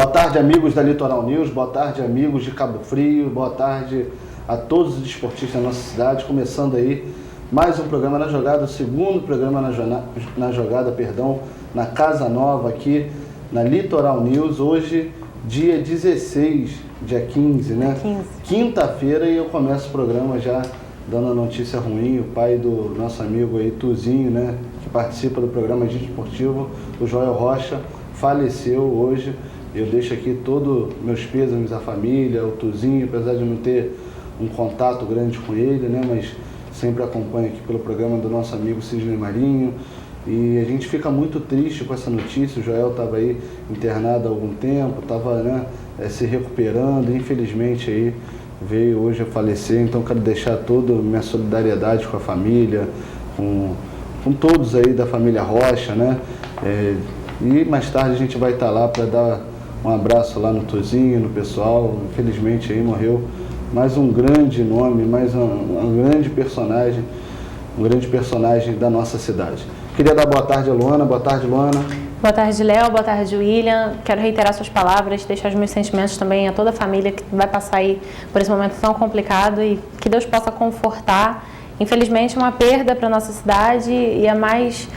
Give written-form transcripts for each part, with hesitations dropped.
Boa tarde, amigos da Litoral News, boa tarde, amigos de Cabo Frio, boa tarde a todos os desportistas da nossa cidade. Começando aí mais um programa na jogada, o segundo programa na jogada, na Casa Nova aqui na Litoral News. Hoje, dia 16, dia 15, né? 15. Quinta-feira, e eu começo o programa já dando a notícia ruim. O pai do nosso amigo aí, Tuzinho, né? Que participa do programa Agente Esportivo, o Joel Rocha, faleceu hoje. Eu deixo aqui todos meus pêsames à família, o Tuzinho, apesar de não ter um contato grande com ele, né? Mas sempre acompanho aqui pelo programa do nosso amigo Sidney Marinho. E a gente fica muito triste com essa notícia. O Joel estava aí internado há algum tempo, estava, né, se recuperando, infelizmente aí veio hoje a falecer. Então quero deixar toda a minha solidariedade com a família, com todos aí da família Rocha, né? E mais tarde a gente vai estar lá para dar um abraço lá no Tuzinho, no pessoal. Infelizmente aí morreu mais um grande nome, mais um grande personagem da nossa cidade. Queria dar boa tarde a Luana. Boa tarde, Luana. Boa tarde, Léo. Boa tarde, William. Quero reiterar suas palavras, deixar os meus sentimentos também a toda a família que vai passar aí por esse momento tão complicado e que Deus possa confortar. Infelizmente, uma perda para a nossa cidade e é mais,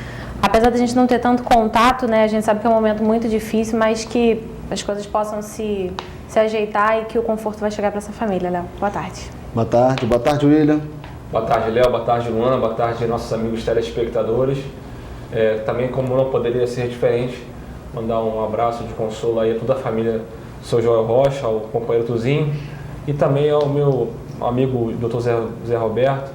apesar de a gente não ter tanto contato, né? A gente sabe que é um momento muito difícil, mas que as coisas possam se ajeitar e que o conforto vai chegar para essa família, Léo. Boa tarde. Boa tarde. Boa tarde, William. Boa tarde, Léo. Boa tarde, Luana. Boa tarde, nossos amigos telespectadores. Também, como não poderia ser diferente, mandar um abraço de consolo aí a toda a família do seu Joel Rocha, ao companheiro Tuzinho, e também ao meu amigo Dr. Zé Roberto,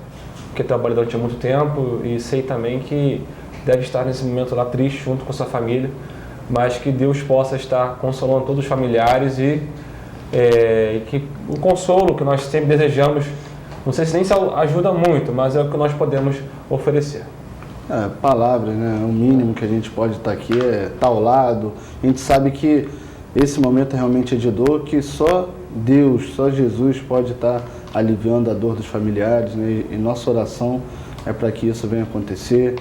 que trabalha durante muito tempo, e sei também que deve estar nesse momento lá triste junto com sua família, mas que Deus possa estar consolando todos os familiares e que o consolo que nós sempre desejamos, não sei se nem ajuda muito, mas é o que nós podemos oferecer. Palavras, né? O mínimo que a gente pode estar aqui é estar ao lado. A gente sabe que esse momento realmente é de dor, que só Deus, só Jesus pode estar aliviando a dor dos familiares, né? E nossa oração é para que isso venha acontecer.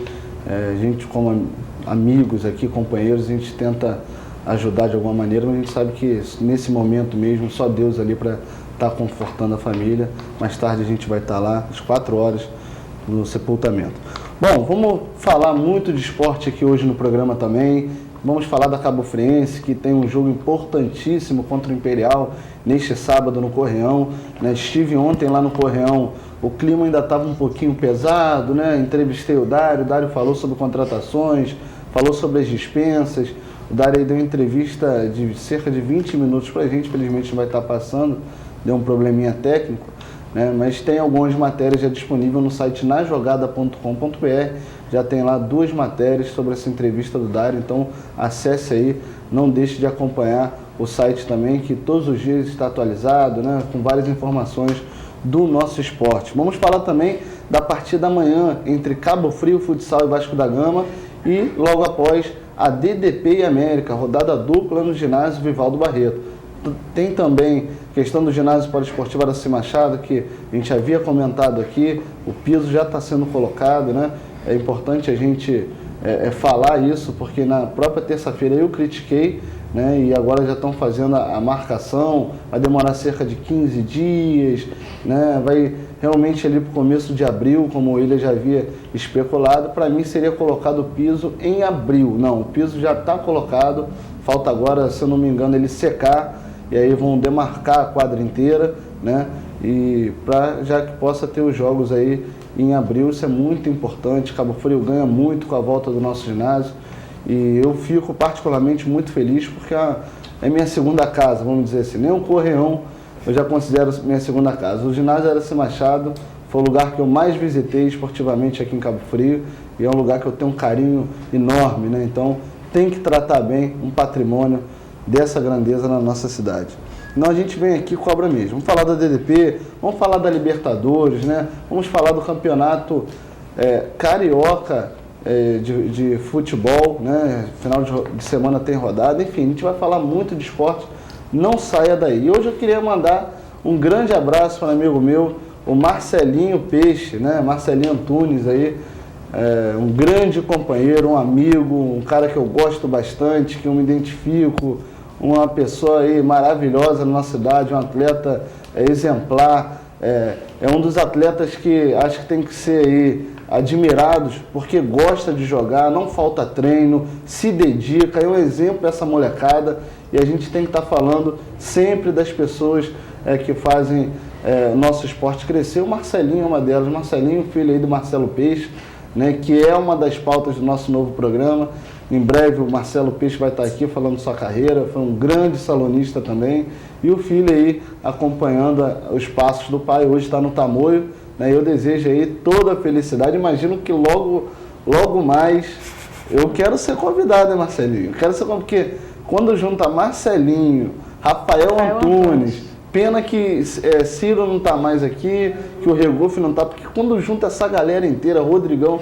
A gente, como amigos aqui, companheiros, a gente tenta ajudar de alguma maneira, mas a gente sabe que nesse momento mesmo, só Deus ali para estar confortando a família. Mais tarde a gente vai estar lá, às 4 horas, no sepultamento. Bom, vamos falar muito de esporte aqui hoje no programa também. Vamos falar da Cabo Friense, que tem um jogo importantíssimo contra o Imperial neste sábado no Correão, né? Estive ontem lá no Correão, o clima ainda estava um pouquinho pesado, né? Entrevistei o Dário falou sobre contratações, falou sobre as dispensas. O Dário aí deu uma entrevista de cerca de 20 minutos para a gente, infelizmente não vai estar passando, deu um probleminha técnico, né? Mas tem algumas matérias já disponíveis no site najogada.com.br, já tem lá 2 matérias sobre essa entrevista do Dário, então acesse aí, não deixe de acompanhar o site também, que todos os dias está atualizado, né? Com várias informações do nosso esporte. Vamos falar também da partida amanhã entre Cabo Frio Futsal e Vasco da Gama e logo após a DDP e América, rodada dupla no ginásio Vivaldo Barreto. Tem também questão do ginásio poliesportivo Araci Machado, que a gente havia comentado aqui, o piso já está sendo colocado, né? É importante a gente falar isso, porque na própria terça-feira eu critiquei, né? E agora já estão fazendo a marcação, vai demorar cerca de 15 dias, né? Vai realmente ali para o começo de abril, como ele já havia especulado. Para mim seria colocado o piso em abril. Não, o piso já está colocado, falta agora, se eu não me engano, ele secar, e aí vão demarcar a quadra inteira, né? E já que possa ter os jogos aí em abril, isso é muito importante. Cabo Frio ganha muito com a volta do nosso ginásio e eu fico particularmente muito feliz porque é minha segunda casa, vamos dizer assim. Nem o Correão eu já considero minha segunda casa. O ginásio Araci Machado foi o lugar que eu mais visitei esportivamente aqui em Cabo Frio e é um lugar que eu tenho um carinho enorme, né? Então tem que tratar bem um patrimônio dessa grandeza na nossa cidade. Então a gente vem aqui e cobra mesmo. Vamos falar da DDP, vamos falar da Libertadores, né? Vamos falar do campeonato carioca de futebol, né? Final de semana tem rodada, enfim, a gente vai falar muito de esporte, não saia daí. E hoje eu queria mandar um grande abraço para um amigo meu, o Marcelinho Peixe, né? Marcelinho Antunes aí, um grande companheiro, um amigo, um cara que eu gosto bastante, que eu me identifico, uma pessoa aí maravilhosa na nossa cidade, um atleta exemplar, é um dos atletas que acho que tem que ser aí admirados, porque gosta de jogar, não falta treino, se dedica, é um exemplo dessa molecada, e a gente tem que estar falando sempre das pessoas que fazem o nosso esporte crescer. O Marcelinho é uma delas, Marcelinho, filho aí do Marcelo Peixe, né, que é uma das pautas do nosso novo programa. Em breve o Marcelo Peixe vai estar aqui falando de sua carreira, foi um grande salonista também, e o filho aí acompanhando os passos do pai, hoje está no Tamoio, né? Eu desejo aí toda a felicidade, imagino que logo mais eu quero ser convidado, né, Marcelinho? Eu quero ser convidado, porque quando junta Marcelinho, Rafael Antunes, pena que Ciro não está mais aqui, que o Regoff não está, porque quando junta essa galera inteira, Rodrigão,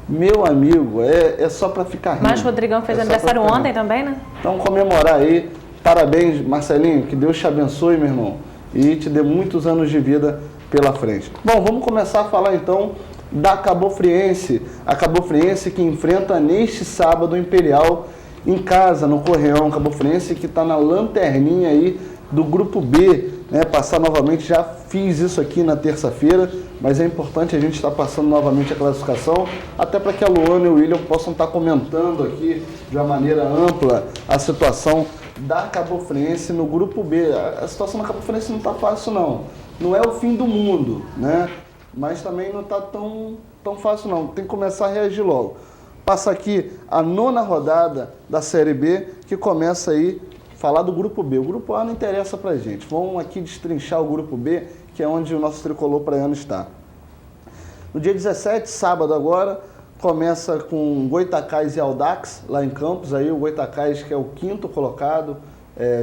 meu amigo, é só para ficar rindo. Mas o Rodrigão fez aniversário ontem também, né? Então comemorar aí. Parabéns, Marcelinho, que Deus te abençoe, meu irmão, e te dê muitos anos de vida pela frente. Bom, vamos começar a falar então da Cabofriense. A Cabofriense que enfrenta neste sábado o Imperial em casa, no Correão. Cabofriense que está na lanterninha aí do Grupo B, né? Passar novamente, já fiz isso aqui na terça-feira, mas é importante a gente estar passando novamente a classificação, até para que a Luana e o William possam estar comentando aqui de uma maneira ampla a situação da Cabofriense no Grupo B. A situação da Cabofriense não está fácil não. Não é o fim do mundo, né? Mas também não está tão fácil não. Tem que começar a reagir logo. Passa aqui a 9ª rodada da Série B, que começa aí falar do Grupo B. O Grupo A não interessa pra gente. Vamos aqui destrinchar o Grupo B, que é onde o nosso tricolor praiano está. No dia 17, sábado agora, começa com Goitacás e Audax, lá em Campos. Aí o Goitacás, que é o 5º colocado,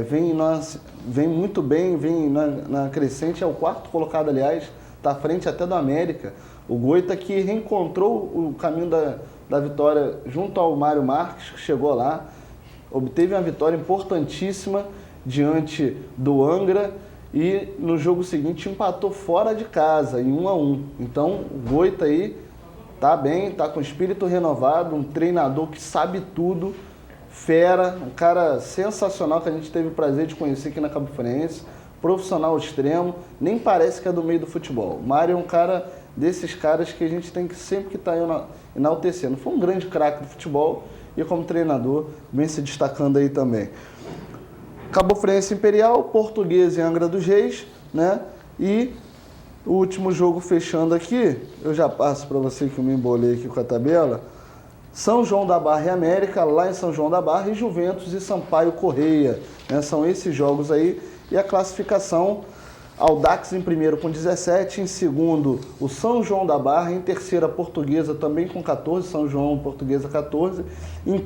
vem muito bem, vem na crescente, é o 4º colocado, aliás, está à frente até do América. O Goita que reencontrou o caminho da vitória junto ao Mário Marques, que chegou lá, obteve uma vitória importantíssima diante do Angra e no jogo seguinte empatou fora de casa, em 1-1. Então o Goita aí tá bem, tá com espírito renovado, um treinador que sabe tudo, fera, um cara sensacional que a gente teve o prazer de conhecer aqui na Cabofriense, profissional extremo, nem parece que é do meio do futebol. O Mário é um cara desses caras que a gente tem que sempre que estar enaltecendo. Foi um grande craque do futebol e como treinador vem se destacando aí também. Cabofriense Imperial, Portuguesa e Angra dos Reis, né? E o último jogo fechando aqui, eu já passo para você que eu me embolei aqui com a tabela, São João da Barra e América, lá em São João da Barra, e Juventus e Sampaio Correia, né? São esses jogos aí. E a classificação, Audax em primeiro com 17, em segundo o São João da Barra, em terceira Portuguesa também com 14, São João, Portuguesa 14, em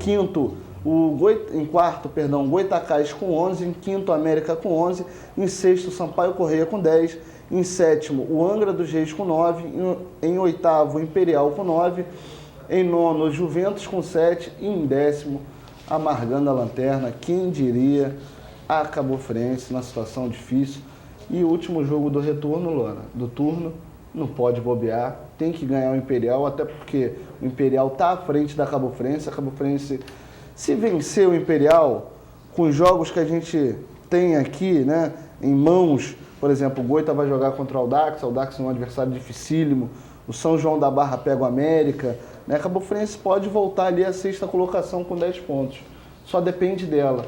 quarto, Goitacás com 11, em quinto América com 11, em sexto Sampaio Correia com 10, em sétimo o Angra dos Reis com 9, em oitavo Imperial com 9, em nono Juventus com 7 e em décimo, amargando a lanterna, quem diria, a Cabofriense na situação difícil. E o último jogo do retorno, Luana, do turno, não pode bobear, tem que ganhar o Imperial, até porque o Imperial está à frente da Cabofriense. A Cabofriense, se vencer o Imperial, com os jogos que a gente tem aqui, né, em mãos, por exemplo, o Goita vai jogar contra o Audax é um adversário dificílimo, o São João da Barra pega o América, né, a Cabofriense pode voltar ali à 6ª colocação com 10 pontos, só depende dela.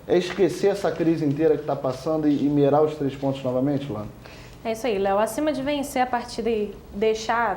É esquecer essa crise inteira que está passando e mirar os 3 pontos novamente, Luana? É isso aí, Léo. Acima de vencer a partida e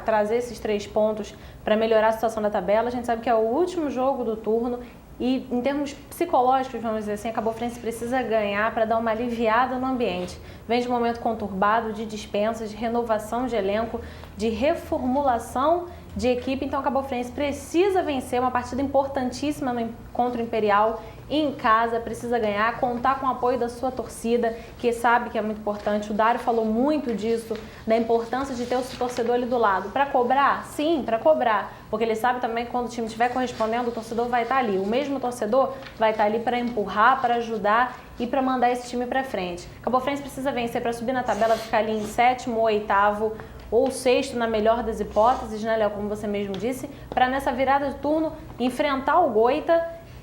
trazer esses 3 pontos para melhorar a situação da tabela, a gente sabe que é o último jogo do turno e, em termos psicológicos, vamos dizer assim, a Cabofriense precisa ganhar para dar uma aliviada no ambiente. Vem de um momento conturbado, de dispensas, de renovação de elenco, de reformulação de equipe, então a Cabofriense precisa vencer uma partida importantíssima contra o Imperial em casa, precisa ganhar, contar com o apoio da sua torcida, que sabe que é muito importante. O Dário falou muito disso, da importância de ter o seu torcedor ali do lado. Para cobrar? Sim, para cobrar, porque ele sabe também que quando o time estiver correspondendo, o torcedor vai estar ali. O mesmo torcedor vai estar ali para empurrar, para ajudar e para mandar esse time para frente. A Cabofriense precisa vencer para subir na tabela, ficar ali em 7º ou 8º, ou 6º na melhor das hipóteses, né, Léo, como você mesmo disse, para nessa virada de turno enfrentar o Goita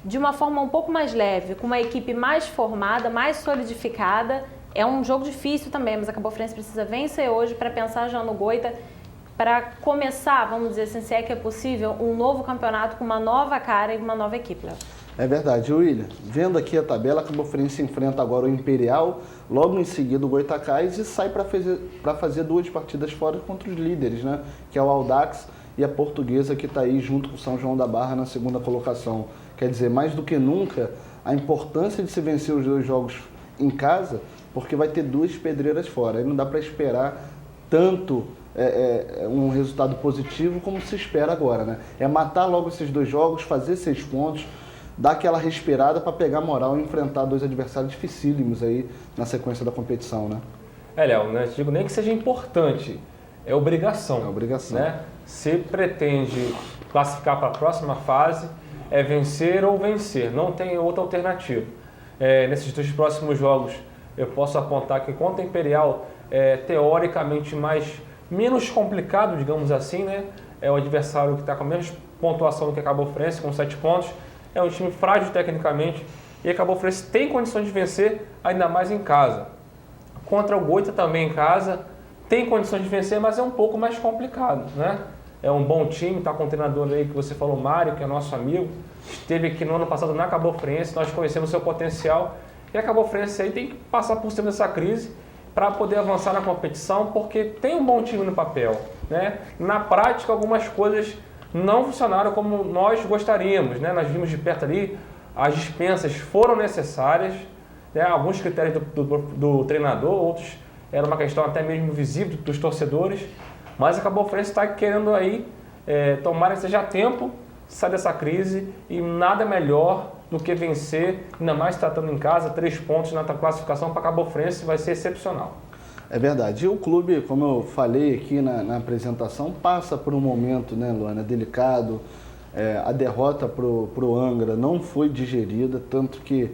de uma forma um pouco mais leve, com uma equipe mais formada, mais solidificada. É um jogo difícil também, mas a Cabo Friense precisa vencer hoje para pensar já no Goita, para começar, vamos dizer assim, se é que é possível, um novo campeonato com uma nova cara e uma nova equipe, Léo. É verdade, William. Vendo aqui a tabela, a Cabo Friense enfrenta agora o Imperial, logo em seguida o Goitacás e sai para fazer 2 partidas fora contra os líderes, né? Que é o Audax e a Portuguesa, que está aí junto com o São João da Barra na 2ª colocação. Quer dizer, mais do que nunca, a importância de se vencer os 2 jogos em casa, porque vai ter 2 pedreiras fora. Aí não dá para esperar tanto um resultado positivo como se espera agora, né? É matar logo esses 2 jogos, fazer 6 pontos, dar aquela respirada para pegar moral e enfrentar 2 adversários dificílimos aí na sequência da competição, né? Léo, né? Digo nem que seja importante, é obrigação. É obrigação. Né? Se pretende classificar para a próxima fase, é vencer ou vencer, não tem outra alternativa. Nesses 2 próximos jogos, eu posso apontar que contra o Imperial é teoricamente menos complicado, digamos assim, né? É o adversário que está com a menos pontuação do que a Cabo Friense, com 7 pontos. É um time frágil tecnicamente e a Cabo Friense tem condições de vencer, ainda mais em casa. Contra o Goita também em casa, tem condições de vencer, mas é um pouco mais complicado, né? É um bom time, está com um treinador aí que você falou, Mário, que é nosso amigo, esteve aqui no ano passado na Cabo Friense, nós conhecemos o seu potencial e a Cabo Friense aí tem que passar por cima dessa crise para poder avançar na competição, porque tem um bom time no papel, né? Na prática, algumas coisas não funcionaram como nós gostaríamos, né? Nós vimos de perto ali, as dispensas foram necessárias, né? Alguns critérios do treinador, outros era uma questão até mesmo visível dos torcedores, mas a Cabo Friense está querendo aí, tomara que seja tempo, sair dessa crise e nada melhor do que vencer, ainda mais tratando em casa, 3 pontos na classificação para a Cabo Friense vai ser excepcional. É verdade. E o clube, como eu falei aqui na apresentação, passa por um momento, né, Luana, delicado. A derrota pro Angra não foi digerida, tanto que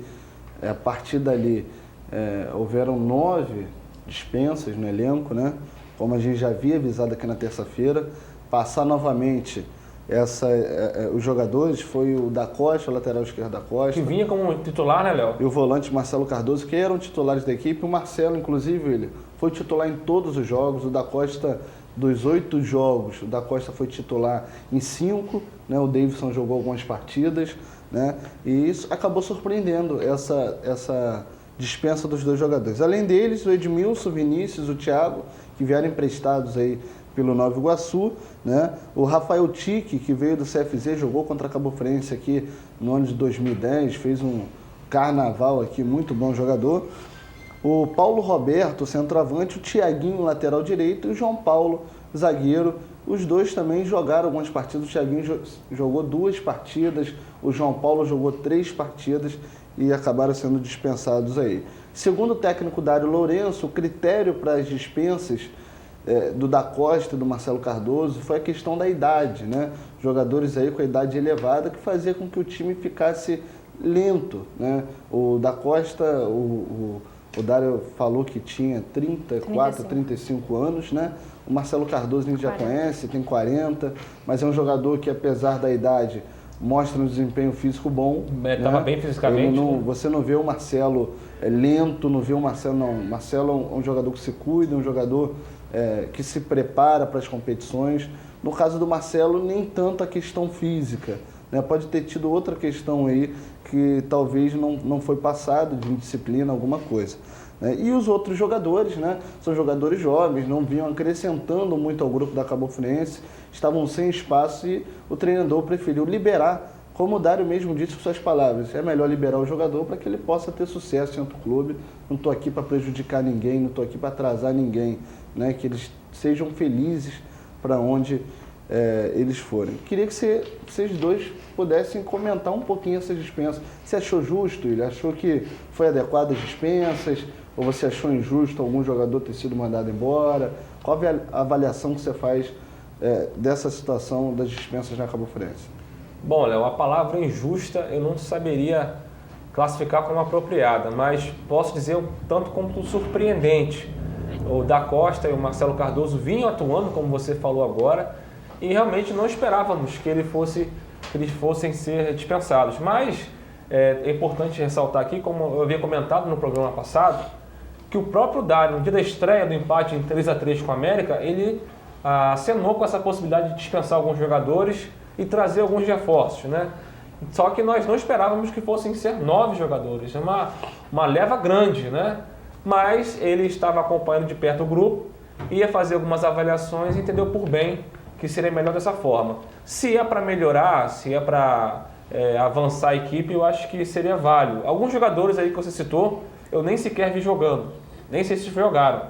a partir dali houveram 9 dispensas no elenco, né? Como a gente já havia avisado aqui na terça-feira. Passar novamente os jogadores foi o da Costa, o lateral esquerdo da Costa. Que vinha como titular, né, Léo? E o volante Marcelo Cardoso, que eram titulares da equipe. O Marcelo, inclusive, ele foi titular em todos os jogos. O da Costa, dos 8 jogos, o da Costa foi titular em 5, né? O Davidson jogou algumas partidas, né? E isso acabou surpreendendo essa dispensa dos 2 jogadores. Além deles, o Edmilson, o Vinícius, o Thiago, que vieram emprestados aí pelo Nova Iguaçu, né? O Rafael Tique, que veio do CFZ, jogou contra a Cabo Friense aqui no ano de 2010, fez um carnaval aqui, muito bom jogador. O Paulo Roberto, centroavante, o Thiaguinho, lateral direito, e o João Paulo, zagueiro. Os 2 também jogaram algumas partidas. O Thiaguinho jogou 2 partidas, o João Paulo jogou 3 partidas e acabaram sendo dispensados aí. Segundo o técnico Dário Lourenço, o critério para as dispensas do da Costa e do Marcelo Cardoso foi a questão da idade, né? Jogadores aí com a idade elevada que fazia com que o time ficasse lento, né? O da Costa, o Dário falou que tinha 34, 35 anos, né? O Marcelo Cardoso a gente já conhece, tem 40, mas é um jogador que, apesar da idade, mostra um desempenho físico bom. Estava bem fisicamente. Você não vê o Marcelo lento, não vê o Marcelo, não. O Marcelo é um jogador que se cuida, um jogador que se prepara para as competições. No caso do Marcelo, nem tanto a questão física, né? Pode ter tido outra questão aí que talvez não foi passado de indisciplina, alguma coisa, né? E os outros jogadores, né? São jogadores jovens, não vinham acrescentando muito ao grupo da Cabo Friense, estavam sem espaço e o treinador preferiu liberar, como o Dário mesmo disse com suas palavras, é melhor liberar o jogador para que ele possa ter sucesso dentro do clube. Não estou aqui para prejudicar ninguém, não estou aqui para atrasar ninguém, né? Que eles sejam felizes para onde eles forem. Queria que vocês 2 pudessem comentar um pouquinho essas dispensas. Você achou justo? Ele achou que foi adequado as dispensas? Ou você achou injusto algum jogador ter sido mandado embora? Qual é a avaliação que você faz dessa situação das dispensas na Cabo Friense? Bom, Léo, a palavra injusta eu não saberia classificar como apropriada, mas posso dizer um tanto como surpreendente. O da Costa e o Marcelo Cardoso vinham atuando, como você falou agora, e realmente não esperávamos que eles fossem ser dispensados. Mas é importante ressaltar aqui, como eu havia comentado no programa passado, que o próprio Dário, no dia da estreia do empate em 3-3 com a América, ele acenou com essa possibilidade de dispensar alguns jogadores e trazer alguns reforços, né? Só que nós não esperávamos que fossem ser 9 jogadores, uma leva grande, né? Mas ele estava acompanhando de perto o grupo, ia fazer algumas avaliações e entendeu por bem que seria melhor dessa forma. Se é para melhorar, se é para avançar a equipe, eu acho que seria válido. Alguns jogadores aí que você citou, eu nem sequer vi jogando, nem sei se jogaram.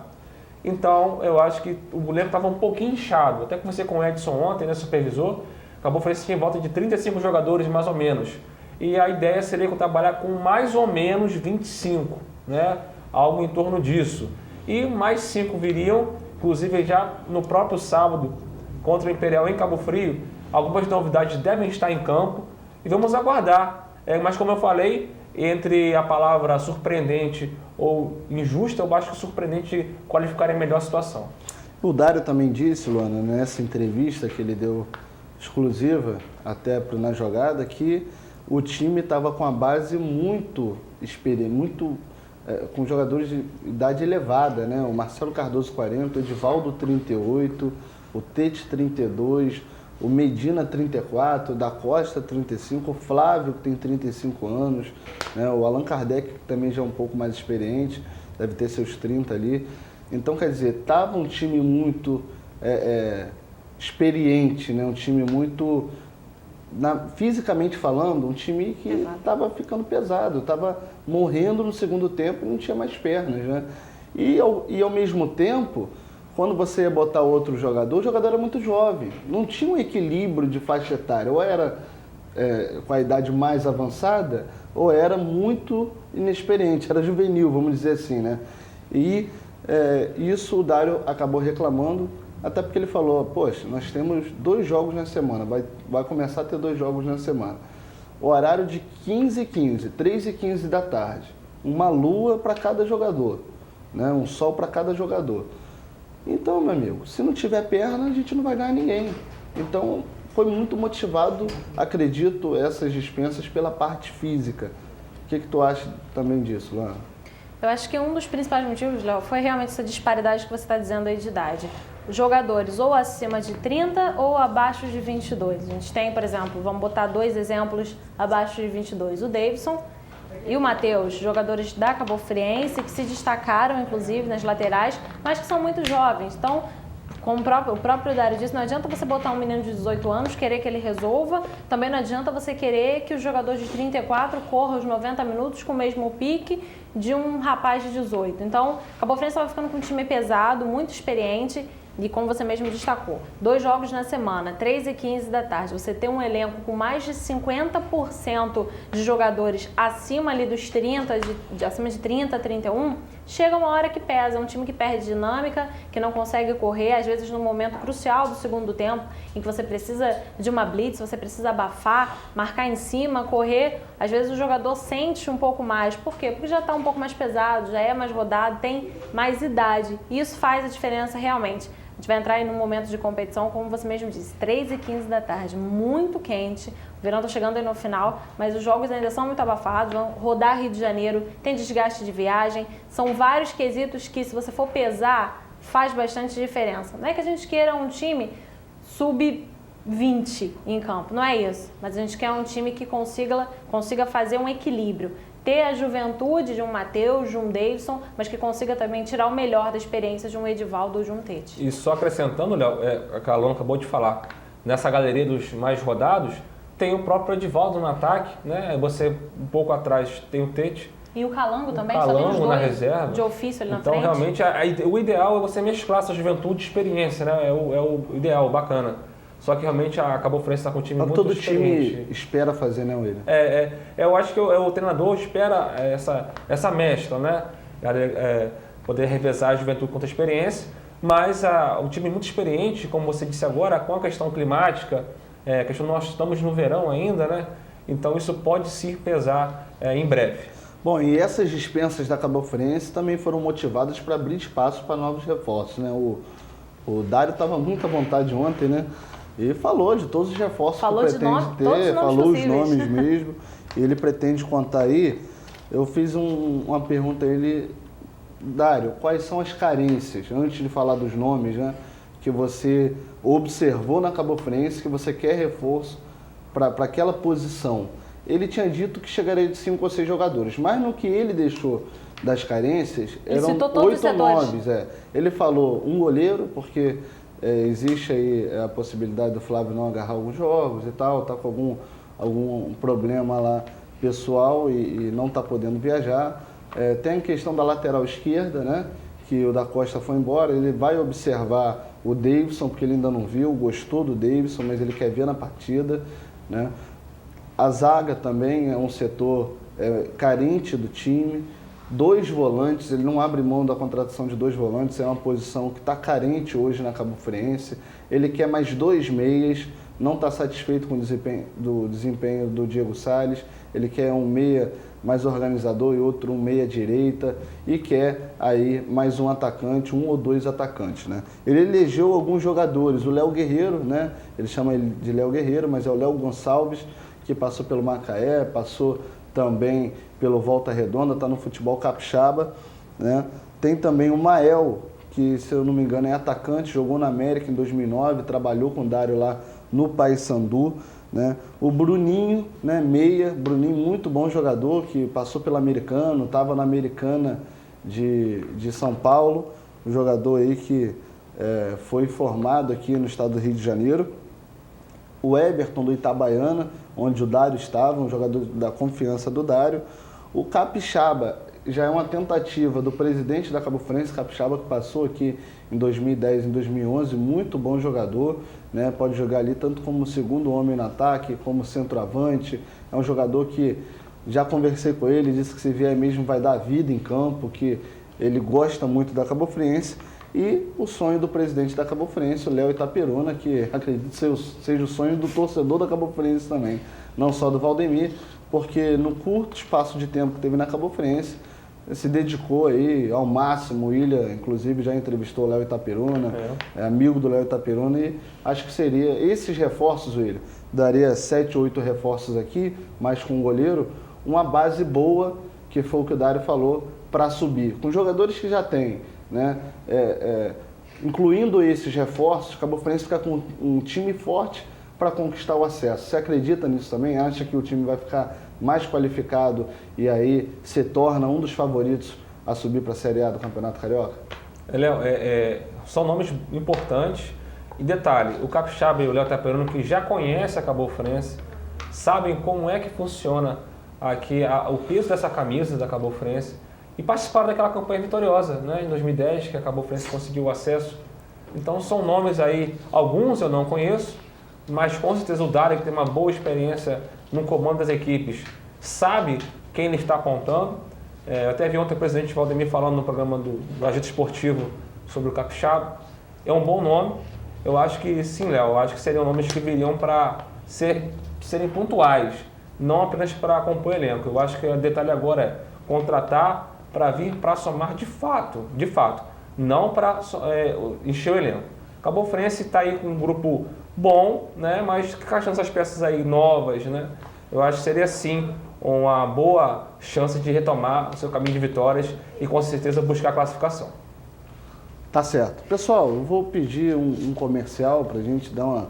Então, eu acho que o elenco estava um pouquinho inchado. Até conversei com o Edson ontem, né, supervisor, acabou oferecendo em volta de 35 jogadores, mais ou menos. E a ideia seria que eu trabalhar com mais ou menos 25, né, algo em torno disso. E mais 5 viriam, inclusive já no próprio sábado, contra o Imperial em Cabo Frio. Algumas novidades devem estar em campo e vamos aguardar. Mas como eu falei, entre a palavra surpreendente ou injusta, eu acho que surpreendente qualificaria melhor a situação. O Dário também disse, Luana, nessa entrevista que ele deu exclusiva até Na Jogada, que o time estava com a base muito experiente, com jogadores de idade elevada, né? O Marcelo Cardoso 40, o Edivaldo 38, o Tete 32, o Medina 34, o Da Costa 35, o Flávio que tem 35 anos, né? O Allan Kardec que também já é um pouco mais experiente, deve ter seus 30 ali. Então, quer dizer, estava um time muito experiente, né? Um time muito, fisicamente falando, um time que estava ficando pesado, estava morrendo no segundo tempo e não tinha mais pernas, né? E ao mesmo tempo, quando você ia botar outro jogador, o jogador era muito jovem, não tinha um equilíbrio de faixa etária, ou era com a idade mais avançada, ou era muito inexperiente, era juvenil, vamos dizer assim, né? E isso o Dário acabou reclamando, até porque ele falou, poxa, nós temos 2 jogos na semana, vai começar a ter 2 jogos na semana. O horário de 15h15, 3h15 da tarde, uma lua para cada jogador, né? Um sol para cada jogador. Então, meu amigo, se não tiver perna, a gente não vai ganhar ninguém. Então, foi muito motivado, acredito, essas dispensas pela parte física. O que tu acha também disso, Luana? Eu acho que um dos principais motivos, Léo, foi realmente essa disparidade que você está dizendo aí de idade. Jogadores ou acima de 30 ou abaixo de 22. A gente tem, por exemplo, vamos botar 2 exemplos abaixo de 22. O Davidson e o Matheus, jogadores da Cabofriense que se destacaram, inclusive, nas laterais, mas que são muito jovens. Então, como o próprio Dário disse, não adianta você botar um menino de 18 anos, querer que ele resolva. Também não adianta você querer que o jogador de 34 corra os 90 minutos com o mesmo pique de um rapaz de 18. Então, a Cabofriense estava ficando com um time pesado, muito experiente. E como você mesmo destacou, 2 jogos na semana, 3h15 da tarde, você tem um elenco com mais de 50% de jogadores acima ali dos 30, acima de 30, 31, chega uma hora que pesa, é um time que perde dinâmica, que não consegue correr, às vezes no momento crucial do segundo tempo, em que você precisa de uma blitz, você precisa abafar, marcar em cima, correr, às vezes o jogador sente um pouco mais. Por quê? Porque já está um pouco mais pesado, já é mais rodado, tem mais idade, e isso faz a diferença realmente. A gente vai entrar em um momento de competição, como você mesmo disse, 3h15 da tarde, muito quente, o verão está chegando aí no final, mas os jogos ainda são muito abafados, vão rodar Rio de Janeiro, tem desgaste de viagem, são vários quesitos que, se você for pesar, faz bastante diferença. Não é que a gente queira um time sub-20 em campo, não é isso, mas a gente quer um time que consiga fazer um equilíbrio. Ter a juventude de um Matheus, de um Davidson, mas que consiga também tirar o melhor da experiência de um Edivaldo ou de um Tete. E só acrescentando, Léo, a Calão acabou de falar, nessa galeria dos mais rodados, tem o próprio Edivaldo no ataque, né? Você um pouco atrás tem o Tete. E o Calango também, Calango só tem os dois na reserva. de ofício ali na então, frente. realmente, o ideal é você mesclar essa juventude e experiência, né? É o ideal, bacana. Só que realmente a Cabofriense está com um time muito todo experiente. Time espera fazer, né, William? Eu acho que o treinador espera essa mescla, né? Poder revezar a juventude contra a experiência, mas o time muito experiente, como você disse agora, com a questão climática, nós estamos no verão ainda, né? Então isso pode se pesar em breve. Bom, e essas dispensas da Cabofriense também foram motivadas para abrir espaço para novos reforços, né? O Dário estava muito à vontade ontem, né? E falou de todos os reforços Falou que de pretende nome, todos os ter, nomes falou os possíveis. nomes mesmo. E ele pretende contar aí. Eu fiz uma pergunta a ele, Dário, quais são as carências, antes de falar dos nomes, né, que você observou na Cabo Friense, que você quer reforço para aquela posição? Ele tinha dito que chegaria de 5 ou 6 jogadores, mas no que ele deixou das carências, eram 8 ou 9. Ele falou um goleiro, porque existe aí a possibilidade do Flávio não agarrar alguns jogos e tal, tá com algum problema lá pessoal e não está podendo viajar. Tem a questão da lateral esquerda, né, que o da Costa foi embora. Ele vai observar o Davidson, porque ele ainda não viu, gostou do Davidson, mas ele quer ver na partida, né. A zaga também é um setor carente do time. 2 volantes, ele não abre mão da contratação de 2 volantes, é uma posição que está carente hoje na Cabo Friense. Ele quer mais 2 meias, não está satisfeito com o desempenho do Diego Salles. Ele quer um meia mais organizador e outro um meia direita, e quer aí mais um atacante, 1 ou 2 atacantes, né? Ele elegeu alguns jogadores, o Léo Guerreiro, né? Ele chama ele de Léo Guerreiro, mas é o Léo Gonçalves, que passou pelo Macaé, passou também pelo Volta Redonda, está no futebol capixaba, né? Tem também o Mael, que, se eu não me engano, é atacante, jogou na América em 2009, trabalhou com o Dário lá no Paysandu, né? O Bruninho, né, meia, Bruninho, muito bom jogador, que passou pelo Americano, estava na Americana de São Paulo, um jogador aí que foi formado aqui no estado do Rio de Janeiro. O Everton do Itabaiana, onde o Dário estava, um jogador da confiança do Dário. O Capixaba já é uma tentativa do presidente da Cabo Friense, Capixaba, que passou aqui em 2010, em 2011, muito bom jogador, né? Pode jogar ali tanto como segundo homem no ataque, como centroavante. É um jogador que já conversei com ele, disse que se vier mesmo vai dar vida em campo, que ele gosta muito da Cabo Friense. E o sonho do presidente da Cabo Friense, o Léo Itaperuna, que acredito seja o sonho do torcedor da Cabo Friense também, não só do Valdemir, porque no curto espaço de tempo que teve na Cabo Friense, se dedicou aí ao máximo. O Ilha, inclusive, já entrevistou o Léo Itaperuna, é amigo do Léo Itaperuna, e acho que seria esses reforços, William, daria 7 ou 8 reforços aqui, mas com o goleiro, uma base boa, que foi o que o Dário falou, para subir. Com jogadores que já tem, né? Incluindo esses reforços, Cabo Friense fica com um time forte para conquistar o acesso. Você acredita nisso também? Acha que o time vai ficar mais qualificado e aí se torna um dos favoritos a subir para a Série A do Campeonato Carioca? Léo, são nomes importantes. E detalhe, o Capixaba e o Léo Itaperuna, que já conhecem a Cabo Friense, sabem como é que funciona aqui o peso dessa camisa da Cabo Friense, e participaram daquela campanha vitoriosa, né, em 2010, que a Cabo Friense conseguiu o acesso. Então são nomes aí, alguns eu não conheço, mas com certeza o Dário, que tem uma boa experiência no comando das equipes, sabe quem ele está apontando. Eu até vi ontem o presidente Valdemir falando no programa do Agito Esportivo sobre o Capixaba. É um bom nome. Eu acho que sim, Léo, eu acho que seriam nomes que viriam para serem pontuais, não apenas para compor elenco. Eu acho que o detalhe agora é contratar para vir para somar de fato, não para encher o elenco. Cabo Friense está aí com um grupo bom, né, mas encaixando essas peças aí novas, né, eu acho que seria sim uma boa chance de retomar o seu caminho de vitórias e com certeza buscar a classificação. Tá certo. Pessoal, eu vou pedir um comercial para a gente dar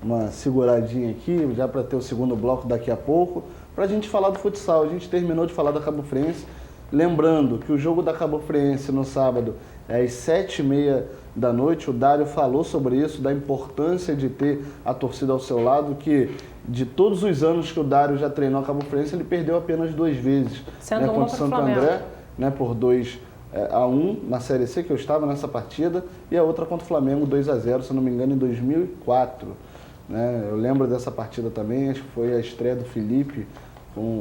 uma seguradinha aqui, já para ter o segundo bloco daqui a pouco, para a gente falar do futsal. A gente terminou de falar da Cabo Friense. Lembrando que o jogo da Cabo Friense no sábado é às 7h30 da noite. O Dário falou sobre isso, da importância de ter a torcida ao seu lado, que de todos os anos que o Dário já treinou a Cabo Friense, ele perdeu apenas 2 vezes. Sendo contra o Santo André, né, por 2-1 na Série C, que eu estava nessa partida, e a outra contra o Flamengo, 2-0, se não me engano, em 2004. Né? Eu lembro dessa partida também, acho que foi a estreia do Felipe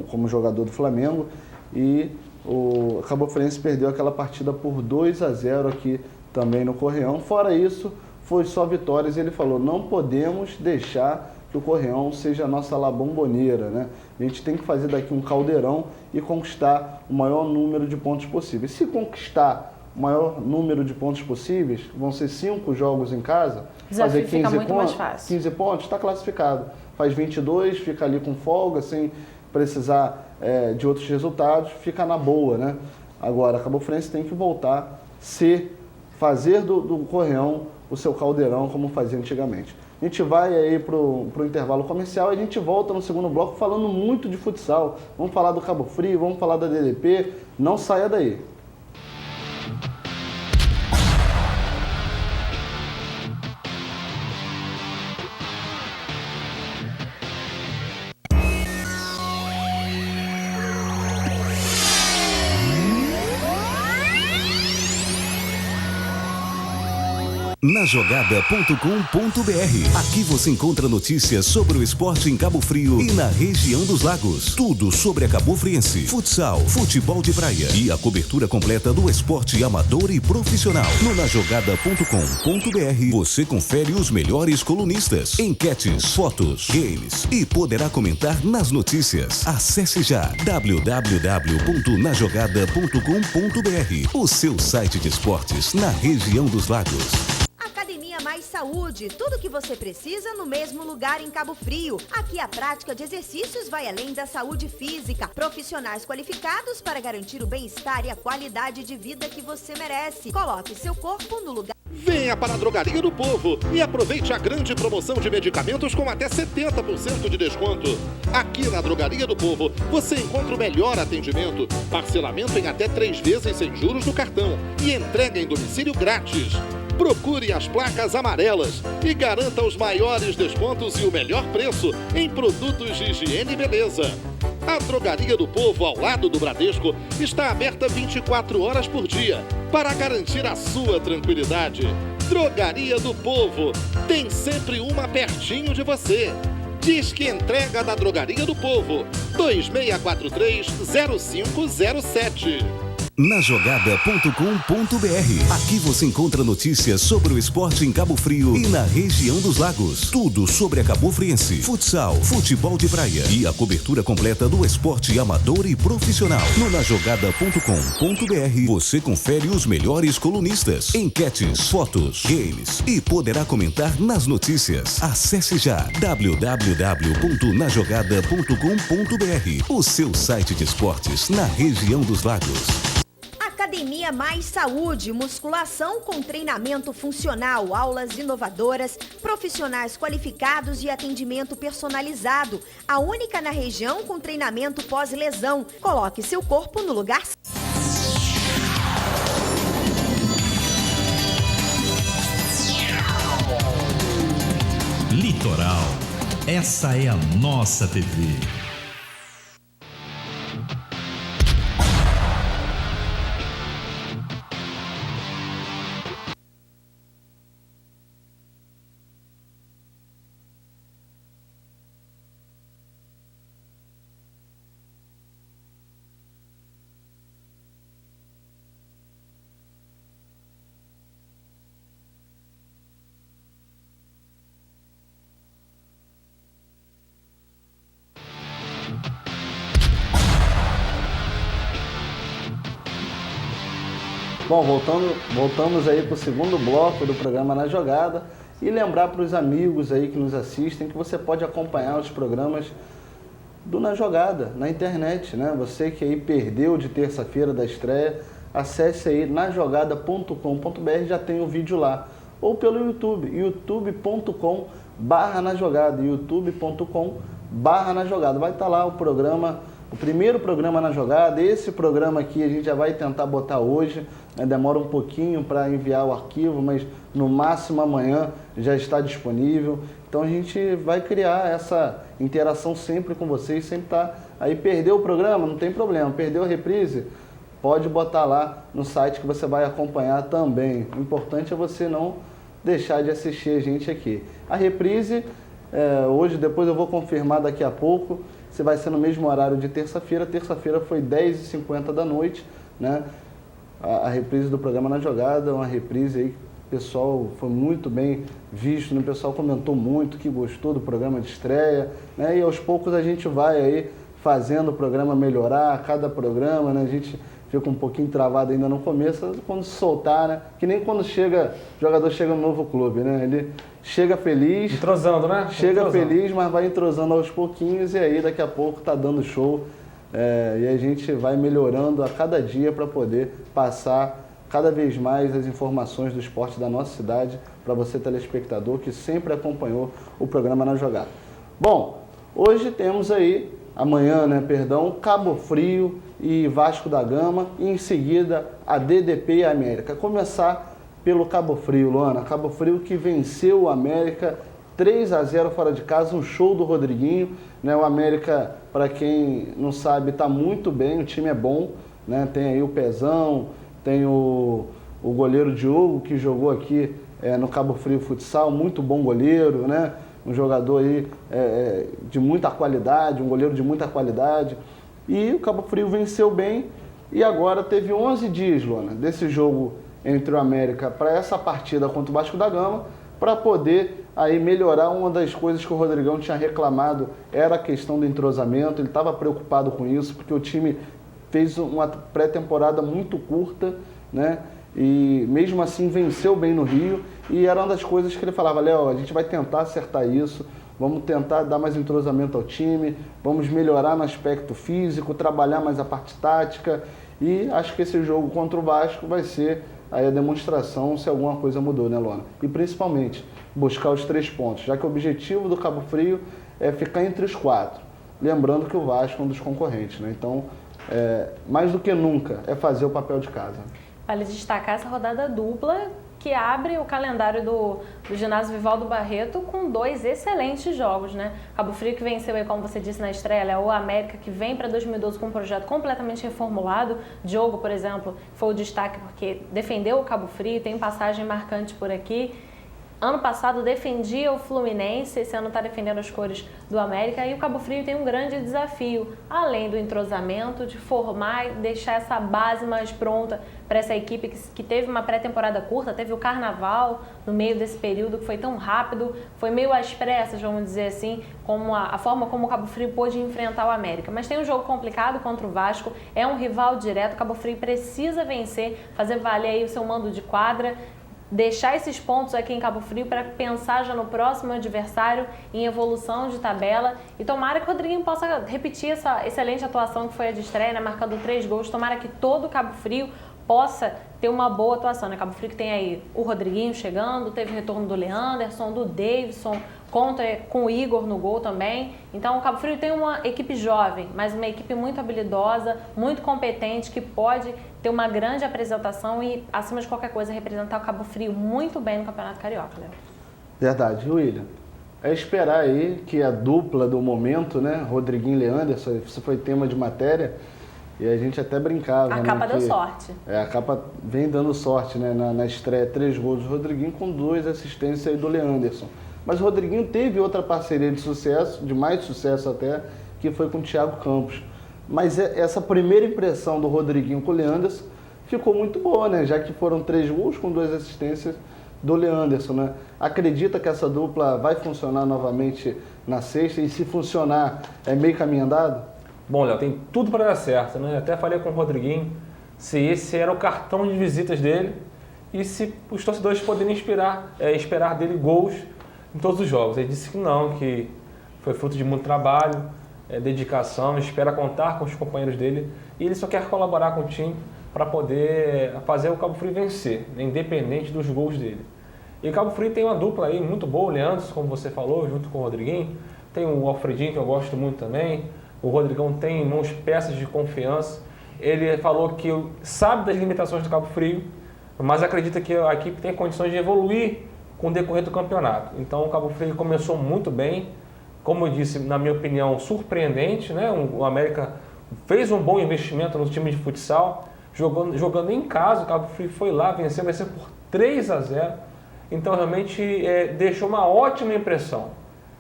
como jogador do Flamengo, e o Cabo Friense perdeu aquela partida por 2-0 aqui também no Correão. Fora isso, foi só vitórias, e ele falou, não podemos deixar que o Correão seja a nossa La Bombonera, né? A gente tem que fazer daqui um caldeirão e conquistar o maior número de pontos possíveis. Se conquistar o maior número de pontos possíveis, vão ser 5 jogos em casa, desafio fazer fica 15 muito mais pontos, fácil. 15 pontos, está classificado. Faz 22, fica ali com folga, sem precisar de outros resultados, fica na boa, né? Agora, a Cabo Friense tem que voltar fazer do Correão o seu caldeirão como fazia antigamente. A gente vai aí para o intervalo comercial e a gente volta no segundo bloco falando muito de futsal. Vamos falar do Cabo Frio, vamos falar da DDP, não saia daí. Najogada.com.br. Aqui você encontra notícias sobre o esporte em Cabo Frio e na região dos lagos. Tudo sobre a Cabo Friense, futsal, futebol de praia e a cobertura completa do esporte amador e profissional. No Najogada.com.br você confere os melhores colunistas, enquetes, fotos, games e poderá comentar nas notícias. Acesse já www.najogada.com.br, o seu site de esportes na região dos lagos. Academia Mais Saúde, tudo que você precisa no mesmo lugar em Cabo Frio. Aqui a prática de exercícios vai além da saúde física. Profissionais qualificados para garantir o bem-estar e a qualidade de vida que você merece. Coloque seu corpo no lugar. Venha para a Drogaria do Povo e aproveite a grande promoção de medicamentos com até 70% de desconto. Aqui na Drogaria do Povo você encontra o melhor atendimento, parcelamento em até 3 vezes sem juros no cartão e entrega em domicílio grátis. Procure as placas amarelas e garanta os maiores descontos e o melhor preço em produtos de higiene e beleza. A Drogaria do Povo, ao lado do Bradesco, está aberta 24 horas por dia para garantir a sua tranquilidade. Drogaria do Povo, tem sempre uma pertinho de você. Diz que entrega da Drogaria do Povo, 2643-0507. Najogada.com.br. Aqui você encontra notícias sobre o esporte em Cabo Frio e na região dos lagos. Tudo sobre a Cabo Friense, futsal, futebol de praia e a cobertura completa do esporte amador e profissional. No Najogada.com.br você confere os melhores colunistas, enquetes, fotos, games e poderá comentar nas notícias. Acesse já www.najogada.com.br, o seu site de esportes na região dos lagos. Academia Mais Saúde, musculação com treinamento funcional, aulas inovadoras, profissionais qualificados e atendimento personalizado. A única na região com treinamento pós-lesão. Coloque seu corpo no lugar certo. Litoral. Essa é a nossa TV. Bom, voltamos aí para o segundo bloco do programa Na Jogada e lembrar para os amigos aí que nos assistem que você pode acompanhar os programas do Na Jogada na internet, né? Você que aí perdeu de terça-feira da estreia, acesse aí najogada.com.br, já tem o vídeo lá. Ou pelo YouTube, youtube.com/najogada, youtube.com/najogada. Vai estar lá o programa, o primeiro programa Na Jogada. Esse programa aqui a gente já vai tentar botar hoje, né? Demora um pouquinho para enviar o arquivo, mas no máximo amanhã já está disponível. Então a gente vai criar essa interação sempre com vocês, sempre tá aí. Perdeu o programa, não tem problema, perdeu a reprise, pode botar lá no site que você vai acompanhar também. O importante é você não deixar de assistir a gente aqui. A reprise, hoje, depois eu vou confirmar daqui a pouco, se vai ser no mesmo horário de terça-feira. Terça-feira foi 10h50 da noite, né? A reprise do programa Na Jogada, uma reprise aí, o pessoal foi muito bem visto, né? O pessoal comentou muito que gostou do programa de estreia, né? E aos poucos a gente vai aí fazendo o programa melhorar, cada programa, né? A gente fica um pouquinho travado ainda no começo, quando soltar, né? Que nem quando o jogador chega no novo clube, né? Ele chega feliz. Entrosando, né? Chega feliz, mas vai entrosando aos pouquinhos e aí daqui a pouco tá dando show. E a gente vai melhorando a cada dia para poder passar cada vez mais as informações do esporte da nossa cidade para você, telespectador, que sempre acompanhou o programa Na Jogada. Bom, hoje temos aí, amanhã, Cabo Frio e Vasco da Gama, e em seguida a DDP e a América. Começar pelo Cabo Frio, Luana. Cabo Frio que venceu o América 3-0 fora de casa, um show do Rodriguinho. O América, para quem não sabe, está muito bem, o time é bom, né? Tem aí o Pezão, tem o goleiro Diogo, que jogou aqui no Cabo Frio Futsal, muito bom goleiro, né? Um jogador aí de muita qualidade, um goleiro de muita qualidade. E o Cabo Frio venceu bem e agora teve 11 dias, Luana, desse jogo entre o América para essa partida contra o Vasco da Gama, para poder aí melhorar. Uma das coisas que o Rodrigão tinha reclamado era a questão do entrosamento, ele estava preocupado com isso, porque o time fez uma pré-temporada muito curta, né? E mesmo assim venceu bem no Rio, e era uma das coisas que ele falava: Léo, a gente vai tentar acertar isso, vamos tentar dar mais entrosamento ao time, vamos melhorar no aspecto físico, trabalhar mais a parte tática, e acho que esse jogo contra o Vasco vai ser aí a demonstração se alguma coisa mudou, né, Luana? E principalmente buscar os 3 pontos, já que o objetivo do Cabo Frio é ficar entre os 4. Lembrando que o Vasco é um dos concorrentes, né? Então, mais do que nunca, é fazer o papel de casa. Vale destacar essa rodada dupla que abre o calendário do ginásio Vivaldo Barreto com 2 excelentes jogos, né? Cabo Frio que venceu aí, como você disse na estreia, o América, que vem para 2012 com um projeto completamente reformulado. Diogo, por exemplo, foi o destaque porque defendeu o Cabo Frio, tem passagem marcante por aqui. Ano passado defendia o Fluminense, esse ano está defendendo as cores do América, e o Cabo Frio tem um grande desafio, além do entrosamento, de formar e deixar essa base mais pronta para essa equipe que teve uma pré-temporada curta, teve o Carnaval no meio desse período que foi tão rápido, foi meio às pressas, vamos dizer assim, como a forma como o Cabo Frio pôde enfrentar o América. Mas tem um jogo complicado contra o Vasco, é um rival direto, o Cabo Frio precisa vencer, fazer valer aí o seu mando de quadra, deixar esses pontos aqui em Cabo Frio para pensar já no próximo adversário em evolução de tabela, e tomara que o Rodriguinho possa repetir essa excelente atuação que foi a de estreia, né, marcando 3 gols, tomara que todo o Cabo Frio possa ter uma boa atuação, né? Cabo Frio que tem aí o Rodriguinho chegando, teve o retorno do Leanderson, do Davidson, conta com o Igor no gol também. Então o Cabo Frio tem uma equipe jovem, mas uma equipe muito habilidosa, muito competente, que pode ter uma grande apresentação e, acima de qualquer coisa, representar o Cabo Frio muito bem no Campeonato Carioca, Léo. Verdade, William. É esperar aí que a dupla do momento, né, Rodriguinho e Leanderson, isso foi tema de matéria, e a gente até brincava. A capa deu sorte. a capa vem dando sorte, né? Na estreia, 3 gols do Rodriguinho com 2 assistências aí do Leanderson. Mas o Rodriguinho teve outra parceria de sucesso, de mais sucesso até, que foi com o Thiago Campos. Mas essa primeira impressão do Rodriguinho com o Leanderson ficou muito boa, né? Já que foram 3 gols com 2 assistências do Leanderson, né? Acredita que essa dupla vai funcionar novamente na sexta? E se funcionar, é meio caminho andado? Bom, Léo, tem tudo para dar certo, né? Até falei com o Rodriguinho se esse era o cartão de visitas dele e se os torcedores poderiam esperar dele gols em todos os jogos. Ele disse que não, que foi fruto de muito trabalho, dedicação, espera contar com os companheiros dele, e ele só quer colaborar com o time para poder fazer o Cabo Frio vencer, independente dos gols dele. E o Cabo Frio tem uma dupla aí muito boa, o Leandro, como você falou, junto com o Rodriguinho, tem o Alfredinho, que eu gosto muito também. O Rodrigão tem em mãos peças de confiança. Ele falou que sabe das limitações do Cabo Frio, mas acredita que a equipe tem condições de evoluir com o decorrer do campeonato. Então o Cabo Frio começou muito bem, como eu disse, na minha opinião, surpreendente, né? O América fez um bom investimento no time de futsal, jogando em casa. O Cabo Frio foi lá, venceu por 3-0. Então realmente deixou uma ótima impressão.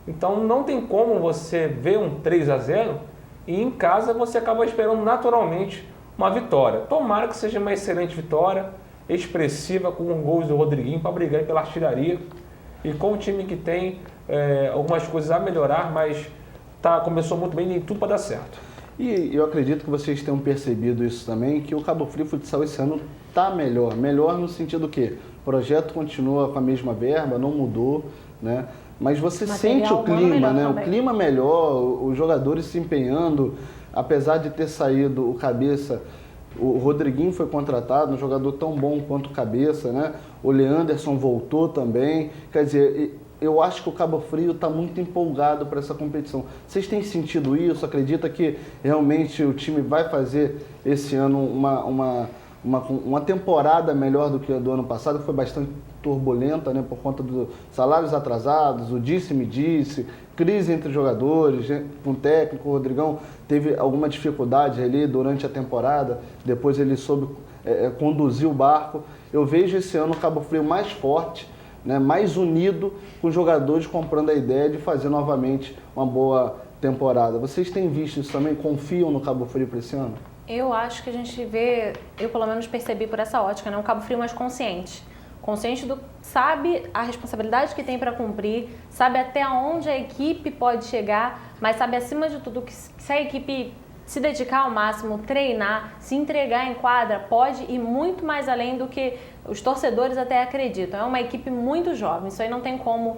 Então não tem como você ver um 3-0 e em casa você acaba esperando naturalmente uma vitória. Tomara que seja uma excelente vitória, expressiva, com gols do Rodriguinho para brigar pela artilharia. E com um time que tem algumas coisas a melhorar, mas começou muito bem e tem tudo para dar certo. E eu acredito que vocês tenham percebido isso também, que o Cabo Frio Futsal esse ano está melhor. Melhor no sentido que o projeto continua com a mesma verba, não mudou, né? Mas você sente o clima, né? O clima melhor, os jogadores se empenhando, apesar de ter saído o Cabeça, o Rodriguinho foi contratado, um jogador tão bom quanto o Cabeça, né? O Leanderson voltou também. Quer dizer, eu acho que o Cabo Frio está muito empolgado para essa competição. Vocês têm sentido isso? Acredita que realmente o time vai fazer esse ano uma temporada melhor do que a do ano passado, que foi bastante turbulenta, né, por conta dos salários atrasados, o disse-me-disse, crise entre jogadores, com o técnico, o Rodrigão teve alguma dificuldade ali durante a temporada, depois ele soube conduzir o barco. Eu vejo esse ano o Cabo Frio mais forte, né, mais unido, com os jogadores comprando a ideia de fazer novamente uma boa temporada. Vocês têm visto isso também? Confiam no Cabo Frio para esse ano? Eu acho que a gente vê, eu pelo menos percebi por essa ótica, né, um Cabo Frio mais consciente. Consciente sabe a responsabilidade que tem para cumprir, sabe até onde a equipe pode chegar, mas sabe acima de tudo que se a equipe se dedicar ao máximo, treinar, se entregar em quadra, pode ir muito mais além do que os torcedores até acreditam. É uma equipe muito jovem, isso aí não tem como